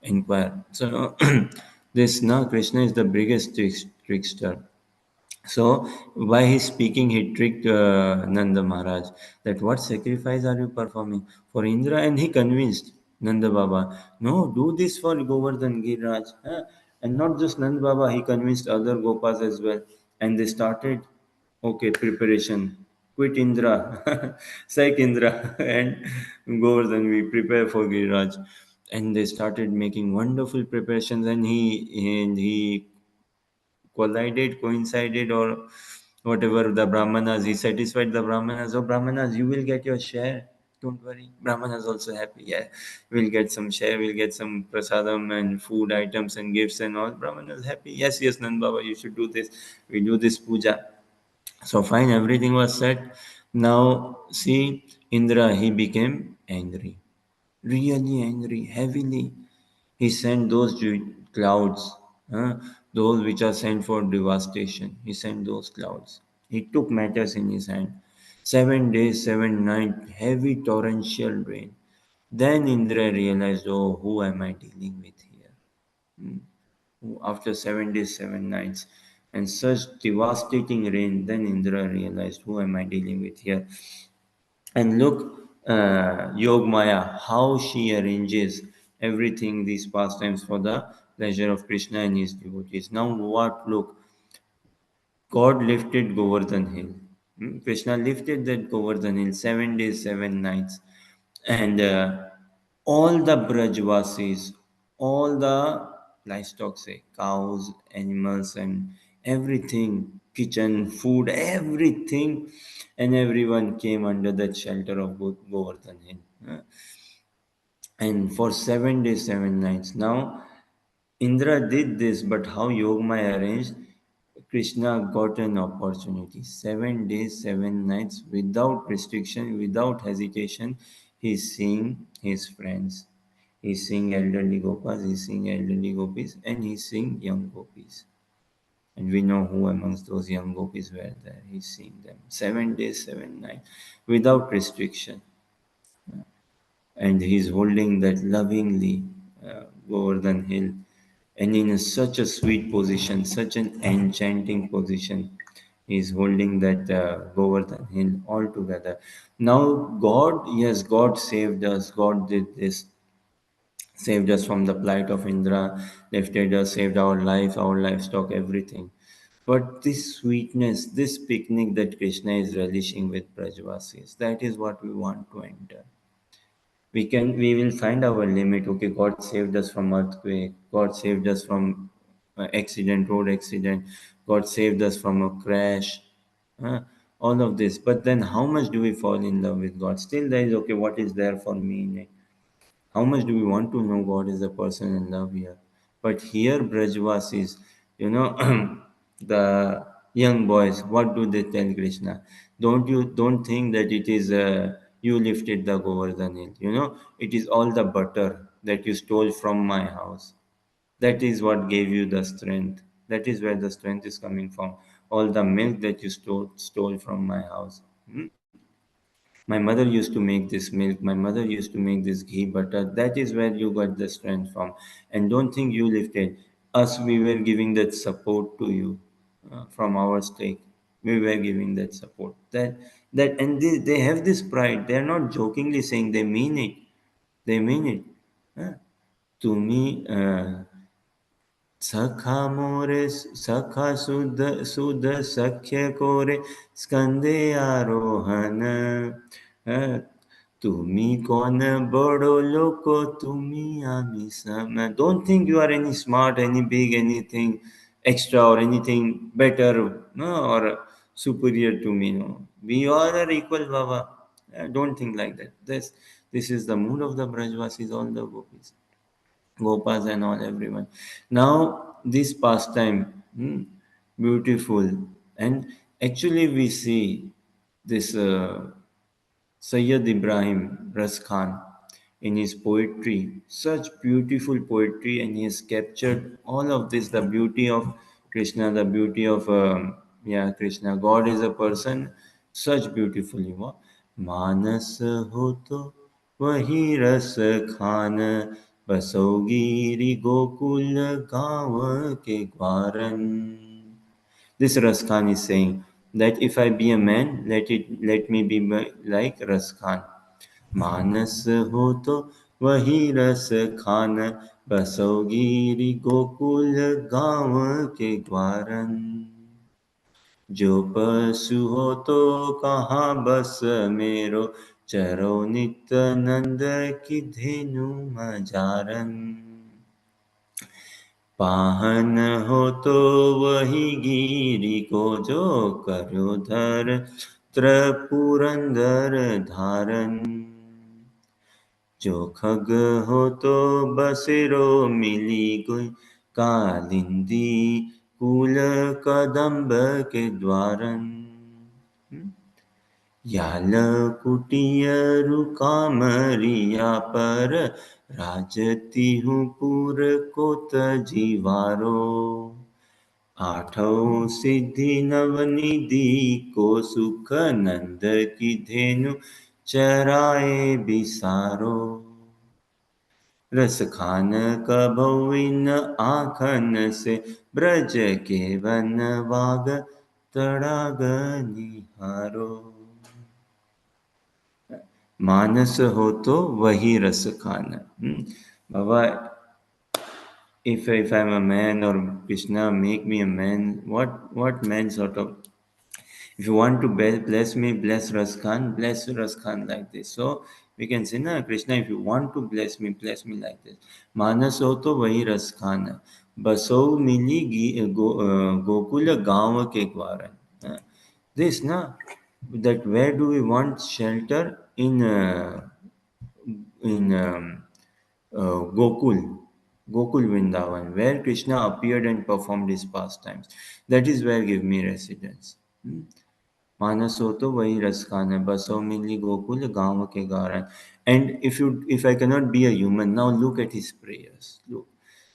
inquire. So this now Krishna is the biggest trickster. So by his speaking, he tricked Nanda Maharaj that what sacrifice are you performing for Indra, and he convinced Nanda Baba, no, do this for Govardhan Giriraj, huh? And not just Nanda Baba, he convinced other Gopas as well, and they started okay preparation. Quit Indra, sack Indra, and Govardhan. We prepare for Giriraj, and they started making wonderful preparations, and he collided, coincided, or whatever the Brahmanas, he satisfied the Brahmanas. Oh, Brahmanas, you will get your share. Don't worry. Brahmanas also happy. Yeah, we'll get some share, we'll get some prasadam and food items and gifts and all. Brahmanas happy. Yes, Nand Baba, you should do this. We do this puja. So fine, everything was set. Now see, Indra, he became angry, really angry, heavily. He sent those clouds, those which are sent for devastation. He sent those clouds. He took matters in his hand. 7 days, 7 nights, heavy torrential rain. Then Indra realized, oh, who am I dealing with here? Hmm. After 7 days, 7 nights, and such devastating rain, then Indra realized, who am I dealing with here? And look, Yog Maya, how she arranges everything, these pastimes for the pleasure of Krishna and his devotees. Now, what? Look, God lifted Govardhan Hill. Krishna lifted that Govardhan Hill 7 days, 7 nights. And all the Brajvasis, all the livestock, say cows, animals, and everything, kitchen, food, everything, and everyone came under that shelter of Govardhan Hill. And for 7 days, 7 nights. Now, Indra did this, but how Yogmaya arranged, Krishna got an opportunity. 7 days, 7 nights, without restriction, without hesitation, he's seeing his friends. He's seeing elderly gopas, he's seeing elderly gopis, and he's seeing young gopis. And we know who amongst those young gopis were there. He's seeing them. 7 days, 7 nights, without restriction. And he's holding that lovingly, Govardhan Hill, and in such a sweet position, such an enchanting position. He's holding that Govardhan Hill all together. Now, God, yes, God saved us. God did this, saved us from the plight of Indra, lifted us, saved our life, our livestock, everything. But this sweetness, this picnic that Krishna is relishing with Brajvasis, that is what we want to enter. We will find our limit. Okay, God saved us from earthquake, God saved us from accident, road accident, God saved us from a crash, uh, all of this. But then how much do we fall in love with God? Still there is, okay, what is there for me in it? How much do we want to know God is a person in love here? But here, Brajvasis, you know, the young boys, what do they tell Krishna? Don't think that it is you lifted the Govardhan Hill. You know, it is all the butter that you stole from my house. That is what gave you the strength. That is where the strength is coming from. All the milk that you stole from my house. Hmm? My mother used to make this milk. My mother used to make this ghee butter. That is where you got the strength from. And don't think you lifted us. We were giving that support to you from our stake. We were giving that support. And they have this pride. They are not jokingly saying. They mean it. They mean it. Huh? To me, सखा मोरे सखा सुध सख्य कोरे स्कंदे आरोहण तुम्ही कोण बड़ो लोको तुम्ही आम्ही सम. Don't think you are any smart, any big, anything extra or anything better, no, or superior to me. No, we all are equal, Baba. Don't think like that. This is the mood of the Brajvasis, all the gopis. Gopas and all everyone. Now this pastime, beautiful, and actually we see this Sayyid Ibrahim Ras Khan in his poetry, such beautiful poetry, and he has captured all of this, the beauty of Krishna, the beauty of Krishna. God is a person, such beautifully. मानस हो तो वही रस खान बसोगिरी गोकुल गाँव के ग्वारन. This Ras Khan is saying that if I be a man, let me be like Ras Khan. मानस हो तो वही रस खान बसोगिरी गोकुल गाँव के ग्वारन. जो पशु हो तो कहाँ बस मेरो चरो नित नंद की धेनु मजारन. पाहन हो तो वही गिरी को जो करो धर त्रिपुरंदर धारन. जो खग हो तो बसेरो मिली गुई कालिंदी कुल कदम्ब के द्वारन. याल कुटियरु कामरिया पर राजती हूँ पूर कोत जीवारो. आठों सिद्धि नवनिधि को सुख नंद की धेनु चराए बिसारो. रस खान कभौ इन आखन से ब्रज के वन वाग तड़ाग निहारो. मानस हो तो वही रस Khan. Baba, if I'm a man, or Krishna make me a man, what man sort of, if you want to bless me, bless Raskhan, bless Raskhan like this. So we can say, na, Krishna, if you want to bless me like this. Manas ho to wahi Raskhan. Baso mili Gokula gaon ke gwaran. This, na, that where do we want shelter? In Gokul Vrindavan, where Krishna appeared and performed his pastimes. That is where give me residence. मानस हो तो वही रस खान है बसो मिली गोकुल गाँव के गारन. And if I cannot be a human, now look at his prayers. Look,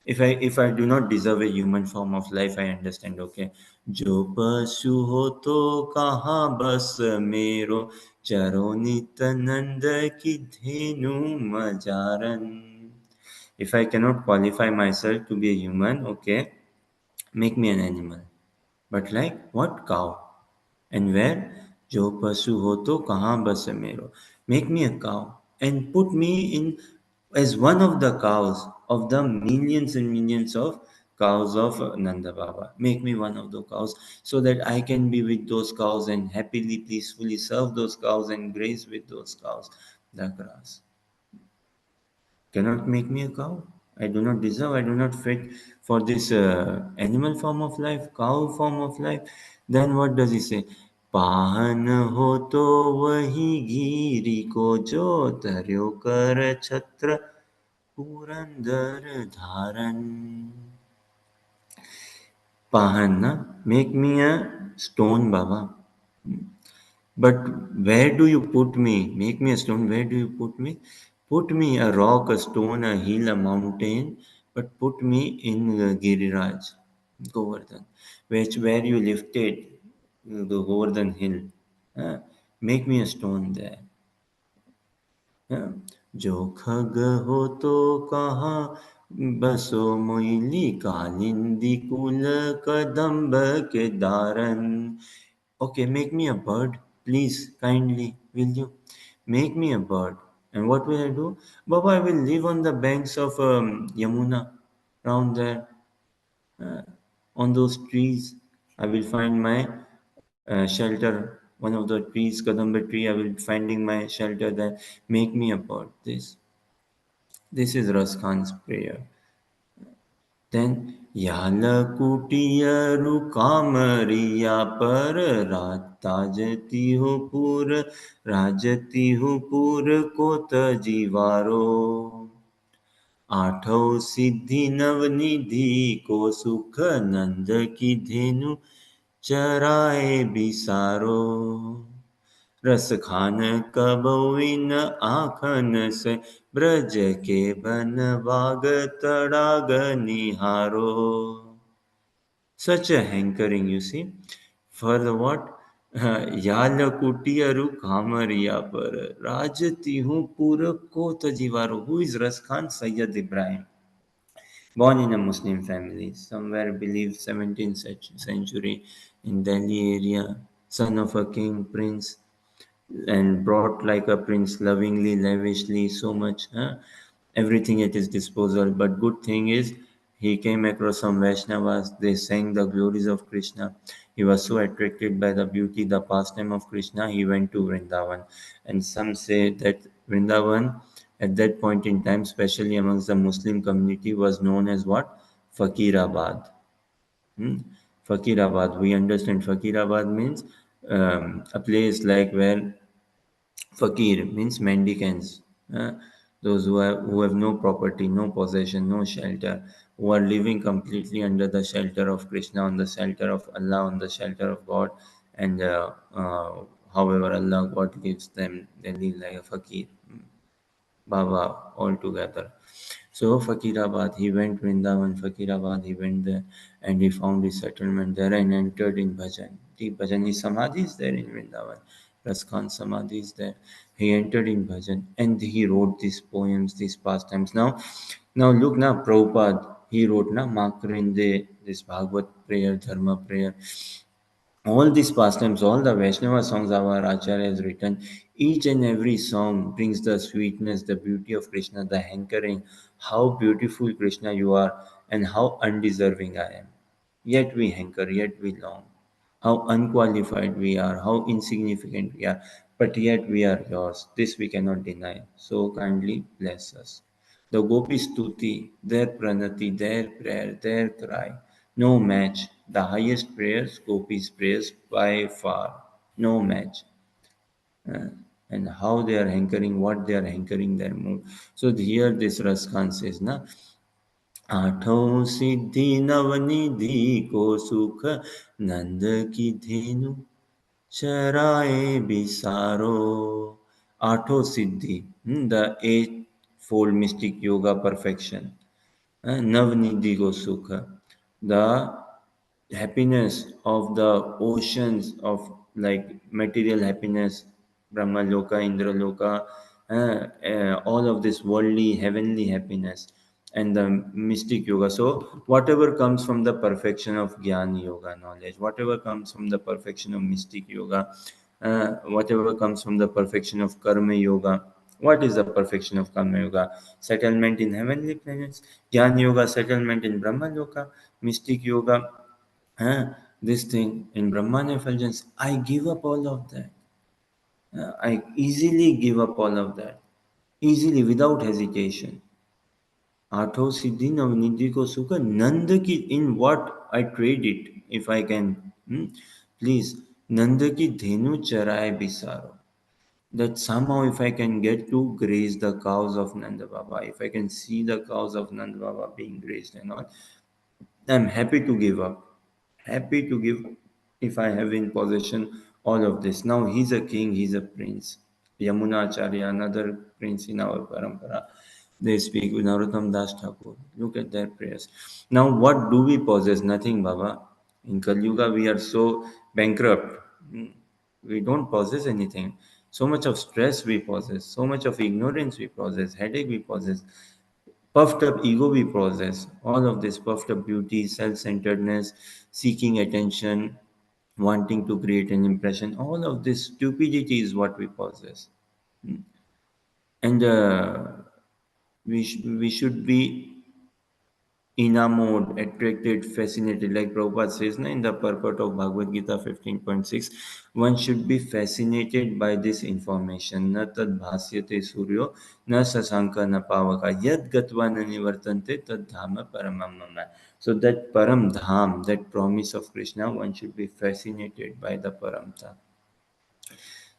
if I do not deserve a human form of life, I understand. Okay, जो पशु हो तो कहाँ बस मेरो चरो नित नंद की धेनु मजारन. If I cannot qualify myself to be a human, okay, make me an animal. But like what? Cow. And where? जो पशु हो तो कहाँ बस मेरो. Make me a cow and put me in as one of the cows of the millions and millions of cows of Nanda Baba. Make me one of the cows so that I can be with those cows and happily, peacefully serve those cows and graze with those cows the grass. Cannot make me a cow. I do not deserve, I do not fit for this animal form of life, cow form of life. Then what does he say? Pahan हो तो वही गिरी को जो धर्यो कर छत्र पुरंदर धारन. Pahan, na? Make me a stone, Baba. But where do you put me? Make me a stone. Where do you put me? Put me a rock, a stone, a hill, a mountain. but put me in Giriraj, Govardhan, where you lifted the Govardhan hill. Uh, make me a stone there. जो खग हो तो कहाँ बसो मोइली कालिंदी कुल कदम्ब के दारन. Okay, make me a bird, please, kindly, will you? Make me a bird. And what will I do? Baba, I will live on the banks of Yamuna, around there, uh, on those trees. I will find my shelter, one of the trees, Kadamba tree. I will be finding my shelter there. Make me a bird. This is Ras Khan's prayer. Then यालकुटियरु Kamaria पर राजती हो पूर राजती हो पूर कोत जीवारो आठों सिद्धि नवनिधि को सुख नंद की धेनु चराए बिसारो रस खान कबोइन आखन से ब्रज के बन बाग तड़ाग निहारो. Such a hankering, you see, for the what? याल कुटियरु कामरिया पर राजती हूँ पूर को तजीवारो. Who is Raskhan? Sayyid Ibrahim, born in a Muslim family, somewhere believed 17th century in Delhi area, son of a king, prince, and brought like a prince, lovingly, lavishly, so much, everything at his disposal. But good thing is, he came across some Vaishnavas. They sang the glories of Krishna. He was so attracted by the beauty, the pastime of Krishna. He went to Vrindavan, and some say that Vrindavan, at that point in time, especially amongst the Muslim community, was known as what? Fakirabad. Hmm? Fakirabad. We understand Fakirabad means a place like where Fakir means mendicants, those who have no property, no possession, no shelter, who are living completely under the shelter of Krishna, on the shelter of Allah, on the shelter of God, and however Allah, God gives them, they live like a fakir, Baba, all together. So Fakirabad, he went Vrindavan, Fakirabad, he went there and he found his settlement there and entered in Bhajan. The Bhajan, his Samadhi is there in Vrindavan. Raskhan Samadhi is there. He entered in Bhajan and he wrote these poems, these pastimes. Now look now, Prabhupada, he wrote na Makrinde, this Bhagavad prayer, Dharma prayer. All these pastimes, all the Vaishnava songs our Acharya has written, each and every song brings the sweetness, the beauty of Krishna, the hankering, how beautiful Krishna you are, and how undeserving I am. Yet we hanker, yet we long. How unqualified we are, how insignificant we are, but yet we are yours. This we cannot deny. So kindly bless us. The Gopi Stuti, their pranati, their prayer, their cry, no match. The highest prayers, Gopi's prayers by far, no match. Uh, and how they are hankering, what they are hankering their mood. So here this Raskan says, na, आठों सिद्धि नवनिधि को सुख नंद की धेनु चराए बिसारो. Ato Siddhi, the eightfold mystic yoga perfection. Navnidhi Go Sukha, the happiness of the oceans of like material happiness, Brahma Loka, Indra Loka, all of this worldly, heavenly happiness, and the mystic yoga. So, whatever comes from the perfection of Jnana Yoga knowledge, whatever comes from the perfection of mystic yoga, whatever comes from the perfection of Karma Yoga. What is the perfection of Karma Yoga? Settlement in heavenly planets. Jnana Yoga, settlement in Brahma Loka. Mystic Yoga, this thing in Brahman effulgence. I give up all of that. I easily give up all of that. Easily, without hesitation. आठों सिद्धि नवनिधि को सुख नंद की in what I trade it if I can, please, नंद की धेनु चराए बिसारो, that somehow if I can get to graze the cows of Nanda Baba, if I can see the cows of Nanda Baba being grazed and all, I'm happy to give up, happy to give if I have in possession all of this. Now he's a king, he's a prince. Yamuna Acharya, another prince in our parampara. They speak with Narottam Das Thakur. Look at their prayers. Now, what do we possess? Nothing, Baba. In Kali Yuga, we are so bankrupt. Hmm. We don't possess anything. So much of stress we possess, so much of ignorance we possess, headache we possess, puffed up ego we possess. All of this puffed up beauty, self centeredness, seeking attention, wanting to create an impression, all of this stupidity is what we possess. And we should be enamored, attracted, fascinated. Like Prabhupada says na, in the purport of Bhagavad Gita 15.6, one should be fascinated by this information. Na tad bhasyate suryo, na sasanka na pavaka, yad gatva na nivartante tad dhama paramam mama. So that param dham, that promise of Krishna, one should be fascinated by the paramta.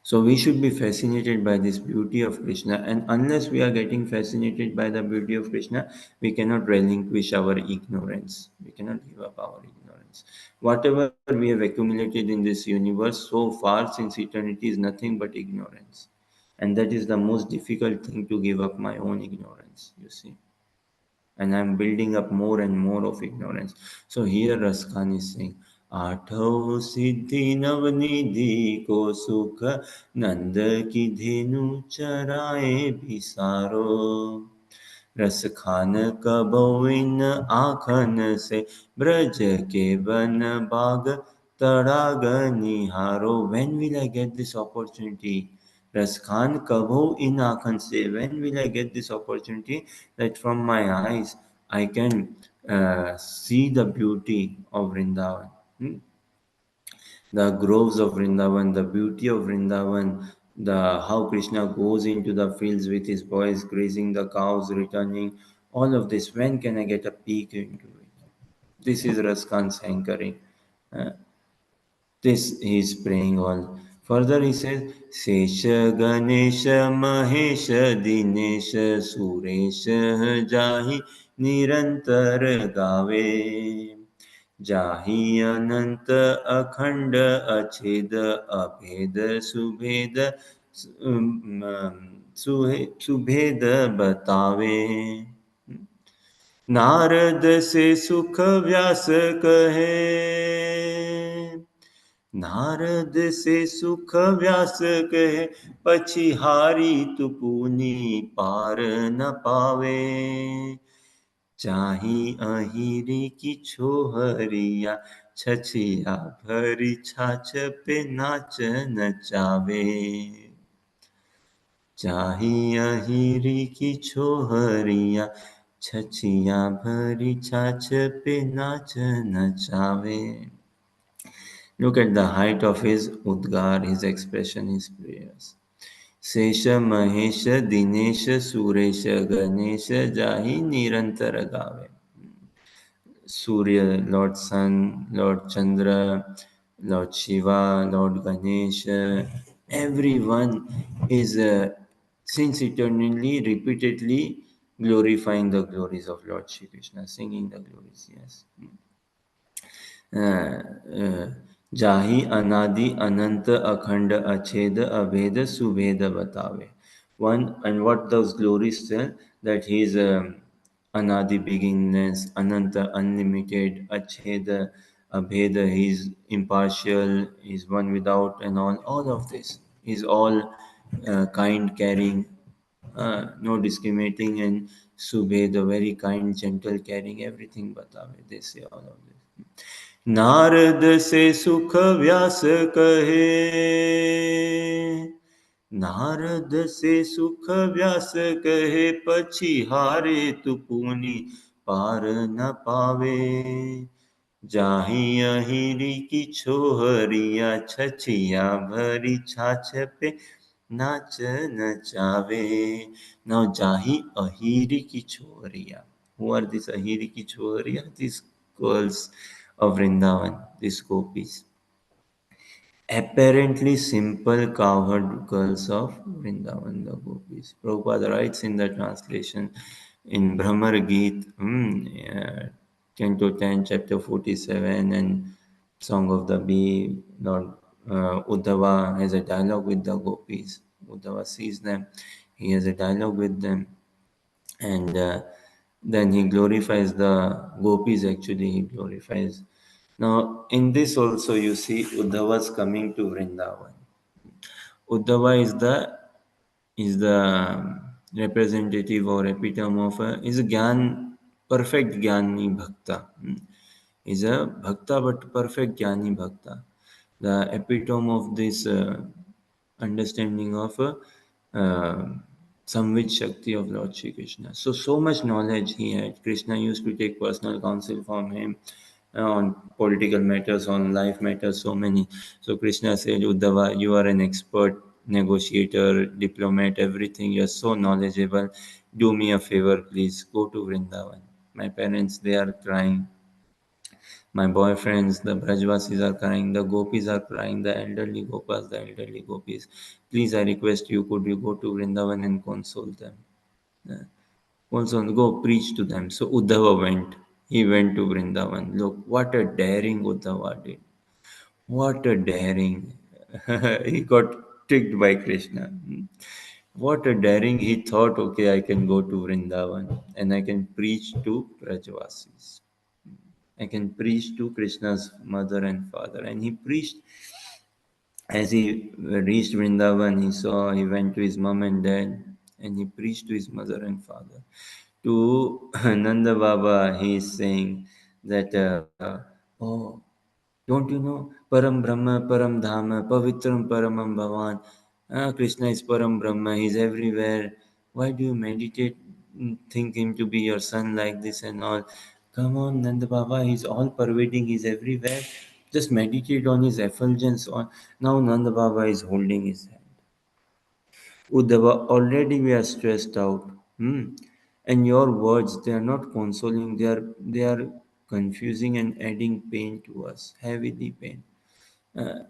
So we should be fascinated by this beauty of Krishna, and unless we are getting fascinated by the beauty of Krishna, we cannot relinquish our ignorance. We cannot give up our ignorance. Whatever we have accumulated in this universe so far since eternity is nothing but ignorance. And that is the most difficult thing, to give up my own ignorance, you see. And I'm building up more and more of ignorance. So here Raskan is saying, आठो सिद्धि नवनिधि को सुख नंद की धेनु चराए बिसारो रस खान कबो इन आखन से ब्रज के वन बाग तड़ाग निहारो. When will I get this opportunity? Ras Khan Kabho in Akhan se, when will I get this opportunity that from my eyes I can see the beauty of Vrindavan? The groves of Vrindavan, the beauty of Vrindavan, the how Krishna goes into the fields with his boys, grazing the cows, returning, all of this. When can I get a peek into it? This is Raskan's hankering. Uh, this he is praying all. Further he says, Sesha Ganesha Mahesha Dinesha Suresha Jahi Nirantar Gave. जाहि अनंत अखंड अछेद अभेद सुभेद सुभेद बतावे. नारद से सुख व्यास कहे, नारद से सुख व्यास कहे, पछिहारी तु पुनि पार न पावे. चाही अहिरी की छोहरिया, छछिया भरी छाछ पे नाच नचावे. चाही अहिरी की छोहरिया, छछिया भरी छाछ पे नाच नचावे. Look at the height of his udgar, his expression, his prayers. Sesha Mahesha Dinesha Suresha Ganesha Jahi Nirantar Gave. Surya, Lord Sun, Lord Chandra, Lord Shiva, Lord Ganesha, everyone is since eternally, repeatedly glorifying the glories of Lord Shri Krishna, singing the glories, yes. जाहि अनादि अनंत अखंड अछेद अभेद सुभेद बतावे. One, and what those glories tell, that he is anadi beginningness, ananta unlimited, acheda abheda, he is impartial, he is one without, and all of this is all kind, caring, no discriminating, and subheda, very kind, gentle, caring, everything batave. They say all of this. Narad से सुख व्यास कहे, नारद से सुख व्यास कहे, पछिहारे तु पुनि पार न पावे. जाहि अहिरी की छोहरिया, छछिया भरी छाछ पे नाच नचावे. Now Jahi Ahiri ki choriya. Who are these Ahiri ki choriya? These girls of Vrindavan, these gopis. Apparently simple cowherd girls of Vrindavan, the gopis. Prabhupada writes in the translation in Brahmar Geet, Canto 10, chapter 47, and Song of the Bee, Lord Uddhava has a dialogue with the gopis. Uddhava sees them, he has a dialogue with them. and then he glorifies the gopis. Actually, he glorifies. Now, in this also you see Uddhava's coming to Vrindavan. Uddhava is the representative or epitome of is a gyan, perfect jnani bhakta. Is a bhakta but perfect jnani bhakta. The epitome of this understanding of Samvit Shakti of Lord Shri Krishna. So much knowledge he had. Krishna used to take personal counsel from him on political matters, on life matters, so many. So Krishna said, Uddhava, you are an expert negotiator, diplomat, everything. You are so knowledgeable. Do me a favor, please. Go to Vrindavan. My parents, they are crying. My boyfriends, the Brajvasis are crying, the gopis are crying, the elderly gopas, the elderly gopis. Please, I request you, could you go to Vrindavan and console them? Uh, Console, go preach to them. So Uddhava went. He went to Vrindavan. Look, what a daring Uddhava did. What a daring. He got tricked by Krishna. What a daring. He thought, okay, I can go to Vrindavan and I can preach to Brajvasis. I can preach to Krishna's mother and father. And he preached. As he reached Vrindavan, he went to his mom and dad, and he preached to his mother and father. To Nanda Baba, he is saying that, oh, don't you know, Param Brahma, Param Dhama, Pavitram Paramam Bhavan. Krishna is Param Brahma, he's everywhere. Why do you meditate, think him to be your son like this and all? Come on, Nanda Baba, he's all pervading, he's everywhere. Just meditate on his effulgence. Now Nanda Baba is holding his hand. Uddhava, already we are stressed out. And your words, they are not consoling, they are confusing and adding pain to us, heavily pain. Uh,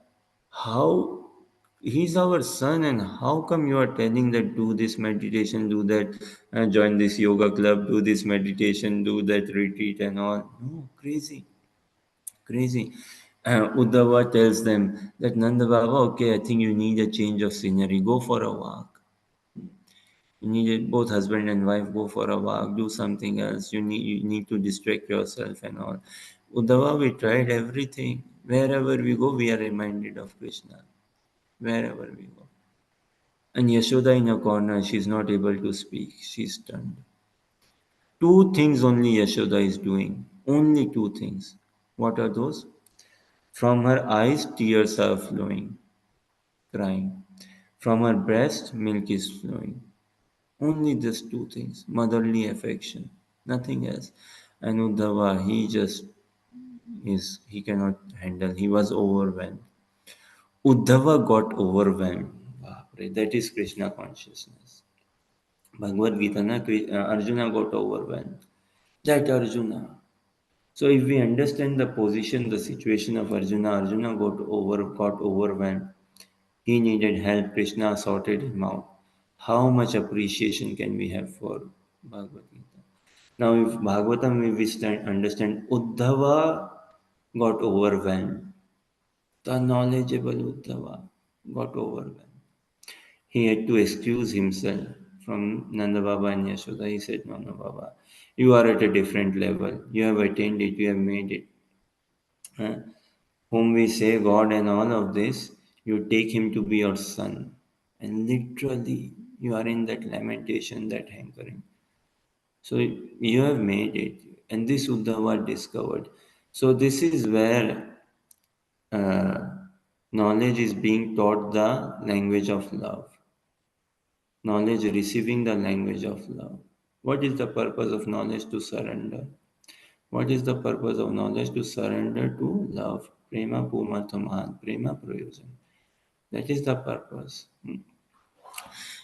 how he's our son, and how come you are telling that do this meditation, do that, join this yoga club, do this meditation, do that retreat and all? No, crazy, crazy. Uddhava tells them that Nanda Baba, okay, I think you need a change of scenery. Go for a walk. You need both husband and wife go for a walk, do something else. You need to distract yourself and all. Uddhava, we tried everything. Wherever we go, we are reminded of Krishna. Wherever we go. And Yashoda in a corner, she's not able to speak. She's stunned. Two things only Yashoda is doing. Only two things. What are those? From her eyes, tears are flowing, crying. From her breast, milk is flowing. Only these two things, motherly affection, nothing else. And Uddhava, he cannot handle, he was overwhelmed. Uddhava got overwhelmed. Bapre, that is Krishna consciousness. Bhagavad Gita, Arjuna got overwhelmed. That Arjuna. So if we understand the position, the situation of Arjuna, Arjuna got overwhelmed. He needed help. Krishna sorted him out. How much appreciation can we have for Bhagavad Gita? Now, if Bhagavatam, if we understand, Uddhava got overwhelmed. The knowledgeable Uddhava got overwhelmed. He had to excuse himself from Nanda Baba and Yashoda. He said, No, no, Baba, you are at a different level. You have attained it. You have made it. Huh? Whom we say God and all of this, you take him to be your son. And literally, you are in that lamentation, that hankering. So you have made it. And this Uddhava discovered. So this is where uh, knowledge is being taught the language of love. Knowledge receiving the language of love. What is the purpose of knowledge? To surrender. What is the purpose of knowledge? To surrender to love. Prema Purmatamahan, Prema Prayojan. That is the purpose.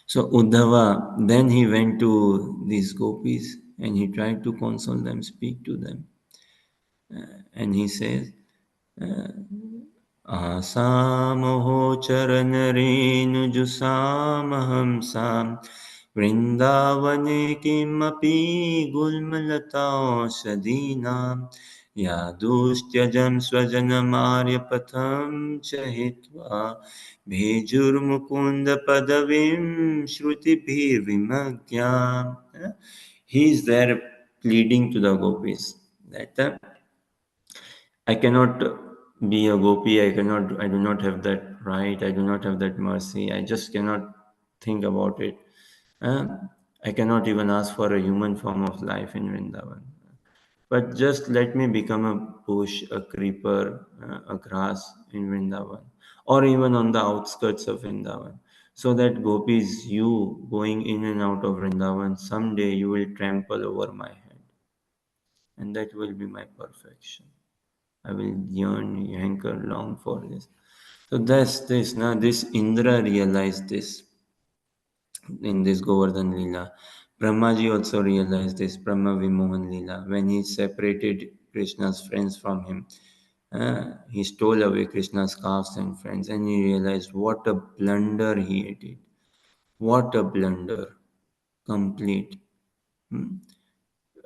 So Uddhava, then he went to these gopis and he tried to console them, speak to them. And he says, आसामहो चरणरेणुजुषामहंसां वृन्दावने किमपि गुल्मलताओषधीनां यादुस्त्यजं स्वजनमार्यपथं च हित्वा भेजुर्मुकुन्दपदवीं श्रुतिभिर्विमज्ञाम्. he is there pleading to the gopis that I cannot be a gopi. I cannot. I do not have that right. I do not have that mercy. I just cannot think about it. Uh, I cannot even ask for a human form of life in Vrindavan. But just let me become a bush, a creeper, a grass in Vrindavan, or even on the outskirts of Vrindavan. So that gopis, you going in and out of Vrindavan, someday you will trample over my head. And that will be my perfection. I will yearn, hanker, long for this. So that's this. Now, this Indra realized this in this Govardhan Leela. Brahmaji also realized this, Brahma Vimohan Leela, when he separated Krishna's friends from him. He stole away Krishna's calves and friends, and he realized what a blunder he did. What a blunder. Complete. Hmm?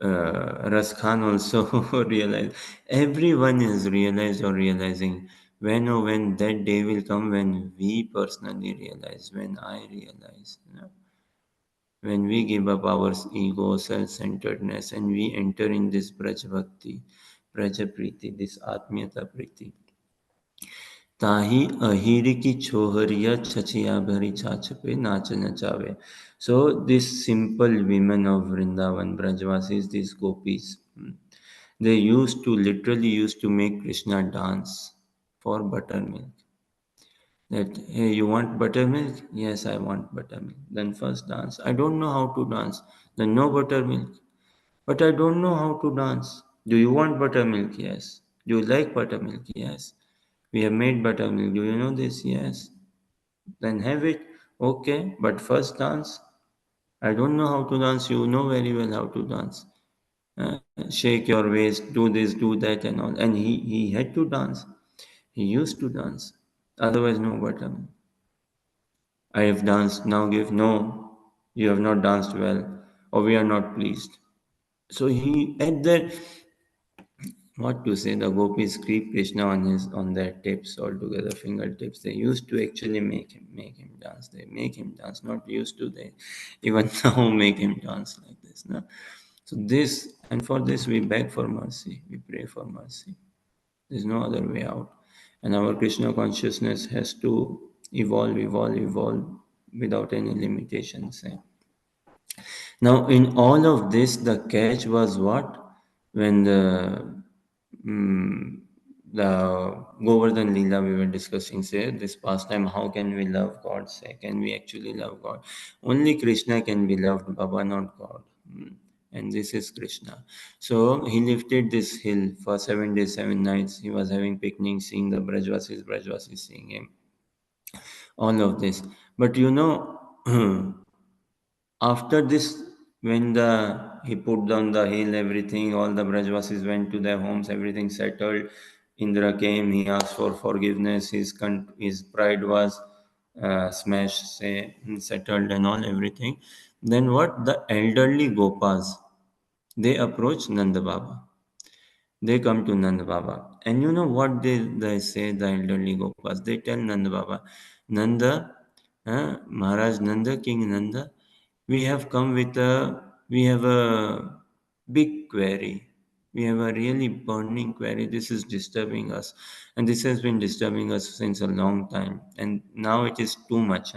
Ras Khan also realized. Everyone is realized or realizing when that day will come when we personally realize, when I realize. When we give up our ego, self-centeredness, and we enter in this Braj Bhakti, Braja Priti, this Atmiyata Priti. ताही अहिर की छोहरिया छचिया भरी छाछ पे नाच नचावे. So this simple women of Vrindavan, Brajvasis, these gopis, they literally used to make Krishna dance for buttermilk. That, hey, you want buttermilk? Yes, I want buttermilk. Then first dance. I don't know how to dance. Then no buttermilk. But I don't know how to dance. Do you want buttermilk? Yes. Do you like buttermilk? Yes. We have made buttermilk. Do you know this? Yes. Then have it. Okay. But first dance. I don't know how to dance. You know very well how to dance. Shake your waist, do this, do that, and all. And he had to dance. He used to dance. Otherwise, no buttermilk. I have danced, now give. No, you have not danced well, or we are not pleased. So he at that, what to say, the gopis creep Krishna on their tips altogether, fingertips. They used to actually make him dance. They make him dance, not used to, they even now make him dance like this. No? So this, and for this we beg for mercy, we pray for mercy. There's no other way out. And our Krishna consciousness has to evolve without any limitations. Now, in all of this, the catch was what? When mm, the Govardhan Leela we were discussing, say, this pastime, how can we love God? Say, can we actually love God? Only Krishna can be loved, Baba, not God. And this is Krishna. So he lifted this hill for 7 days, 7 nights. He was having picnic, seeing the Brajvasis seeing him. All of this. But after this, when he put down the hill, everything, all the Brajvasis went to their homes, everything settled. Indra came, he asked for forgiveness, his pride was smashed, say, settled and all, everything. Then what? The elderly Gopas, they approach Nanda Baba. They come to Nanda Baba. And you know what they say, the elderly Gopas? They tell Nanda Baba, Nanda, Maharaj Nanda, King Nanda, we have a big query. We have a really burning query. This is disturbing us. And this has been disturbing us since a long time. And now it is too much.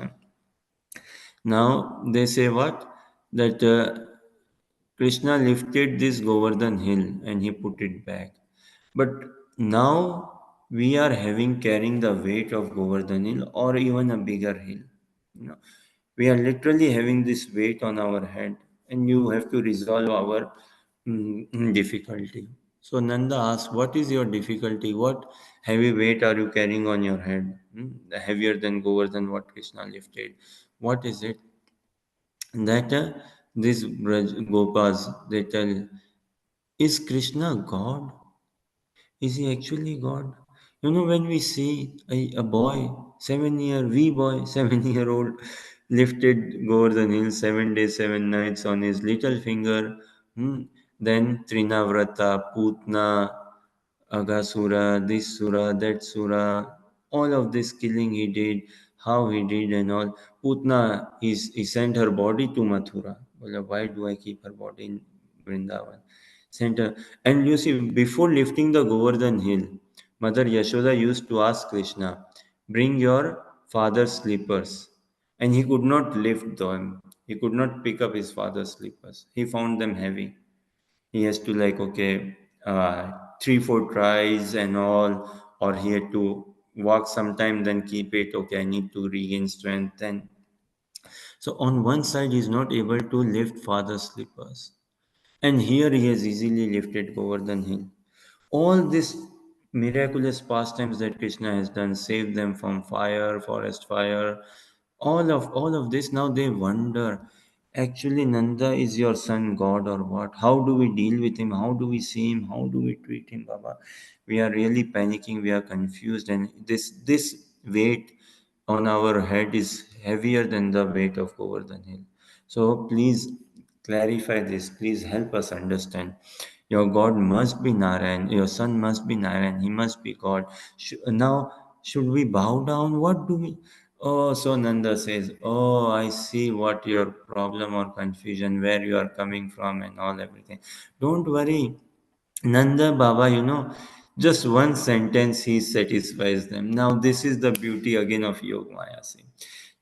Now they say what? That Krishna lifted this Govardhan hill and he put it back. But now we are carrying the weight of Govardhan hill or even a bigger hill. You know, we are literally having this weight on our head, and you have to resolve our difficulty. So Nanda asks, "What is your difficulty? What heavy weight are you carrying on your head? Heavier than Govardhan, what Krishna lifted? What is it?" That these Gopas, they tell, is Krishna God? Is he actually God? When we see a boy, 7-year old, lifted Govardhan Hill 7 days, 7 nights on his little finger, then Trinavrata, Putna, Aghasura, this Sura, that Sura, all of this killing he did, how he did and all. Putna, he sent her body to Mathura. बोला, why do I keep her body in Vrindavan? Center. And you see, before lifting the Govardhan hill, Mother Yashoda used to ask Krishna, bring your father's slippers. And he could not lift them. He could not pick up his father's slippers. He found them heavy. He has to like, okay, 3 4 tries and all, or he had to walk sometime, then keep it. Okay, I need to regain strength. And so on one side, he's not able to lift father's slippers. And here he has easily lifted Govardhan Hill. All these miraculous pastimes that Krishna has done, saved them from fire, forest fire, all of this, now they wonder, actually Nanda is your son God or what? How do we deal with him? How do we see him? How do we treat him, Baba? We are really panicking, we are confused, and this weight on our head is heavier than the weight of Govardhan Hill. So please clarify this. Please help us understand. Your God must be Narayan. Your son must be Narayan. He must be God. Now, should we bow down? What do we? Oh, so Nanda says, oh, I see what your problem or confusion, where you are coming from, and all everything. Don't worry. Nanda Baba, just one sentence he satisfies them. Now, this is the beauty again of Yog Maya Singh.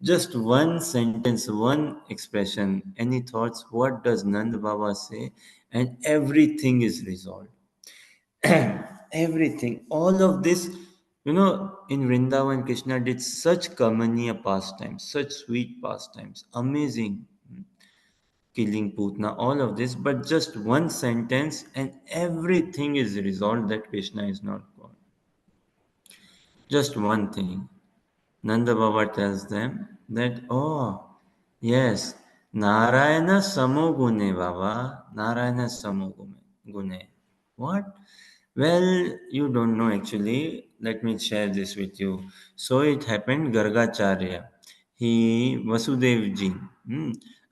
Just one sentence, one expression. Any thoughts? What does Nanda Baba say? And everything is resolved. Everything. All of this, in Vrindavan, Krishna did such kamaniya pastimes, such sweet pastimes, amazing killing Putna, all of this, but just one sentence and everything is resolved that Krishna is not God. Just one thing. Nanda Baba tells them that, oh, yes, Narayana Samogune Baba, Narayana Samogune. What? Well, you don't know actually. Let me share this with you. So it happened, Gargacharya. Vasudev ji.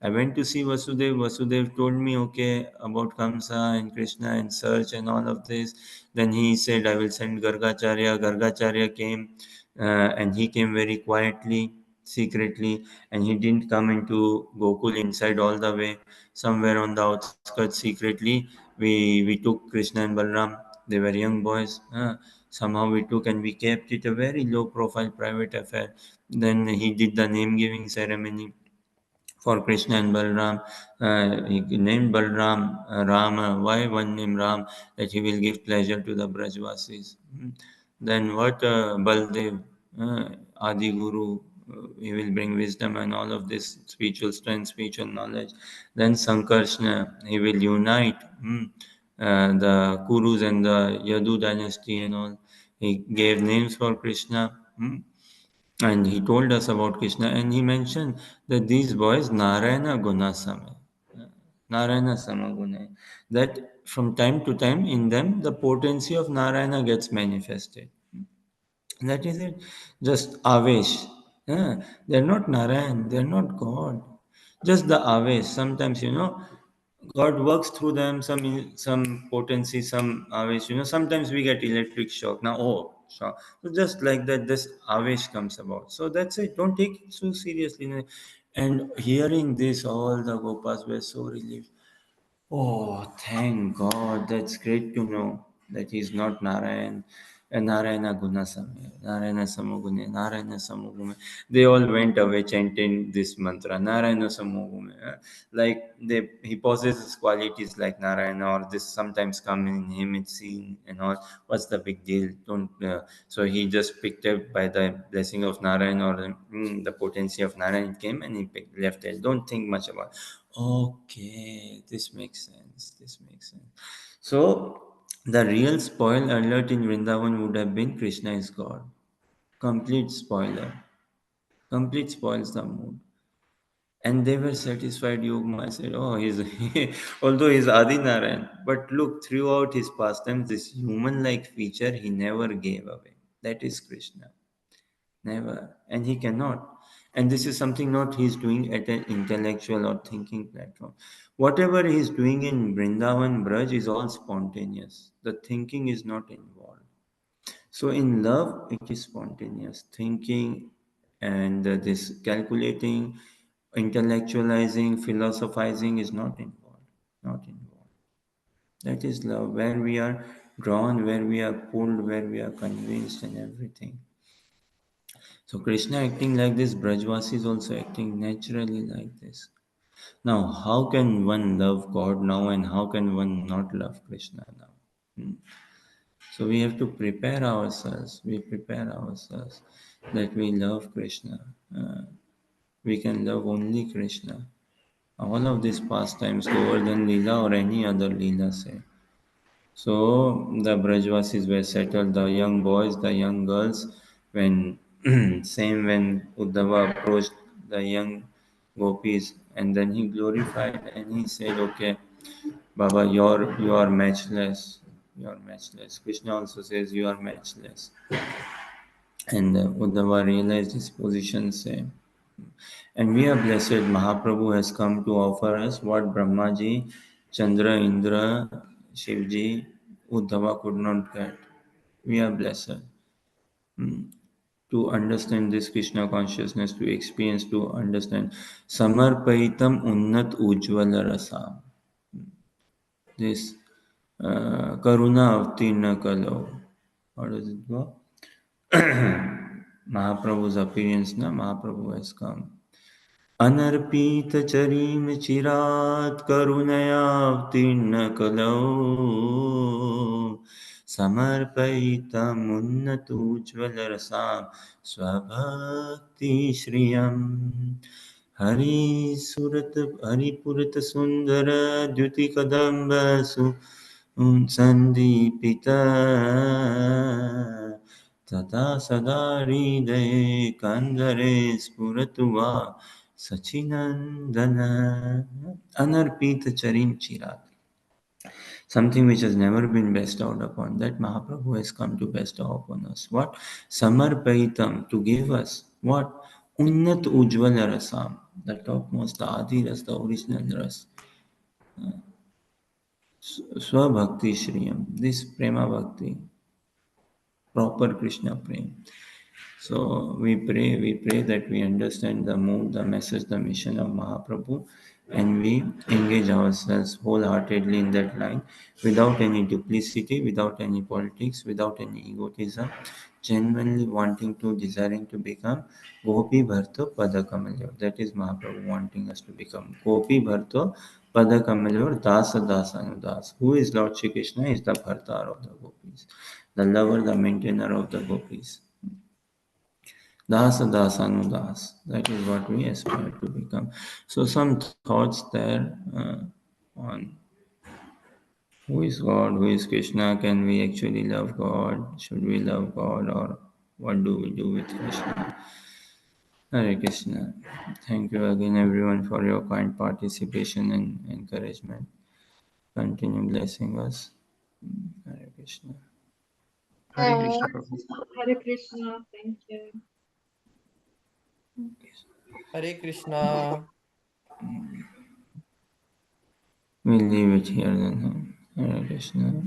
I went to see Vasudev. Vasudev told me, okay, about Kamsa and Krishna and search and all of this. Then he said, I will send Gargacharya. Gargacharya came and he came very quietly, secretly, and he didn't come into Gokul inside all the way. Somewhere on the outskirts, secretly, we took Krishna and Balram. They were young boys. Somehow we took and we kept it a very low profile private affair. Then he did the name giving ceremony for Krishna and Balram. He named Balram Rama. Why one name Ram? That he will give pleasure to the Brajvasis. Then what Baldev, Adi Guru, he will bring wisdom and all of this spiritual strength, spiritual knowledge. Then Sankarshna, he will unite the Kurus and the Yadu dynasty and all. He gave names for Krishna. And he told us about Krishna, and he mentioned that these boys, Narayana Gunasame, Narayana Samagune, that from time to time in them the potency of Narayana gets manifested. That is it. Just Avesh. They're not Narayan, they're not God. Just the Avesh. Sometimes, God works through them, some potency, some Avesh. Sometimes we get electric shock. Now, oh, shock. So just like that, this Avesh comes about. So that's it. Don't take it so seriously. And hearing this, all the Gopas were so relieved. Oh, thank God. That's great to know that he's not Narayan. Narayana Gunasame, Narayana Samogune, Narayana Samogume. They all went away chanting this mantra, Narayana Samogume. Like he possesses qualities like Narayana, or this sometimes come in him, it's seen and all. What's the big deal? Don't. So he just picked up by the blessing of Narayana, or the potency of Narayana came and he left it. Don't think much about it. Okay, this makes sense. This makes sense. So, the real spoil alert in Vrindavan would have been Krishna is God. Complete spoiler. Complete spoils the mood. And they were satisfied. Yogma said, oh, he's although he's Adi Narayan, but look, throughout his pastimes, this human-like feature he never gave away. That is Krishna. Never. And he cannot. And this is something not he's doing at an intellectual or thinking platform. Whatever he's doing in Vrindavan Braj is all spontaneous. The thinking is not involved. So in love, it is spontaneous. Thinking and this calculating, intellectualizing, philosophizing is not involved. Not involved. That is love, where we are drawn, where we are pulled, where we are convinced, and everything. So Krishna acting like this, Brajvasi is also acting naturally like this. Now, how can one love God now, and how can one not love Krishna now? Hmm. So we have to prepare ourselves. We prepare ourselves that we love Krishna. We can love only Krishna. All of these pastimes, Govardhan Leela or any other Leela, say. So the Brajvasis were settled, the young boys, the young girls, when when Uddhava approached the young gopis, and then he glorified and he said, okay, Baba, you are matchless. You are matchless. Krishna also says you are matchless. And Uddhava realized his position same. And we are blessed. Mahaprabhu has come to offer us what Brahmaji, Chandra, Indra, Shivji, Uddhava could not get. We are blessed. To understand this Krishna consciousness, to experience, to understand. Samarpaitam Unnat Ujjvala Rasam. This Karuna Avtirna Kalau. How does it go? Mahaprabhu's appearance, na Mahaprabhu has come. अनर्पित चरीम चिरात करुणयावतीर्ण कलौ समर्पयितमुन्नतोज्ज्वलरसां स्वभक्ति श्रियम् हरिपुरत सुन्दर द्युति कदम्ब सन्दीपित तथा सदा हृदये कन्दरे स्फुरतु वा Sachinandana Anarpita Charim Chirat. Something which has never been bestowed upon, that Mahaprabhu has come to bestow upon us. What? Samarpaitam, to give us what? Unnat Ujjvala Rasam, the topmost, the Adi Ras, the original Ras. Swabhakti Shriyam, this Prema Bhakti, proper Krishna Prem. So we pray that we understand the mood, the message, the mission of Mahaprabhu, and we engage ourselves wholeheartedly in that line without any duplicity, without any politics, without any egotism, genuinely wanting to, desiring to become Gopi Bharto Padakamalyor. That is Mahaprabhu wanting us to become Gopi Bharto Padakamalyor Dasa Dasanudas. Who is Lord Shri Krishna? Is the Bhartar of the Gopis, the lover, the maintainer of the Gopis. Dasa Dasanudas. That is what we aspire to become. So some thoughts there on who is God, who is Krishna, can we actually love God, should we love God, or what do we do with Krishna? Hare Krishna. Thank you again everyone for your kind participation and encouragement. Continue blessing us. Hare Krishna. Hare Krishna Prabhu. Hare Krishna, thank you. Hare Krishna. We'll leave it here then. Hare Krishna.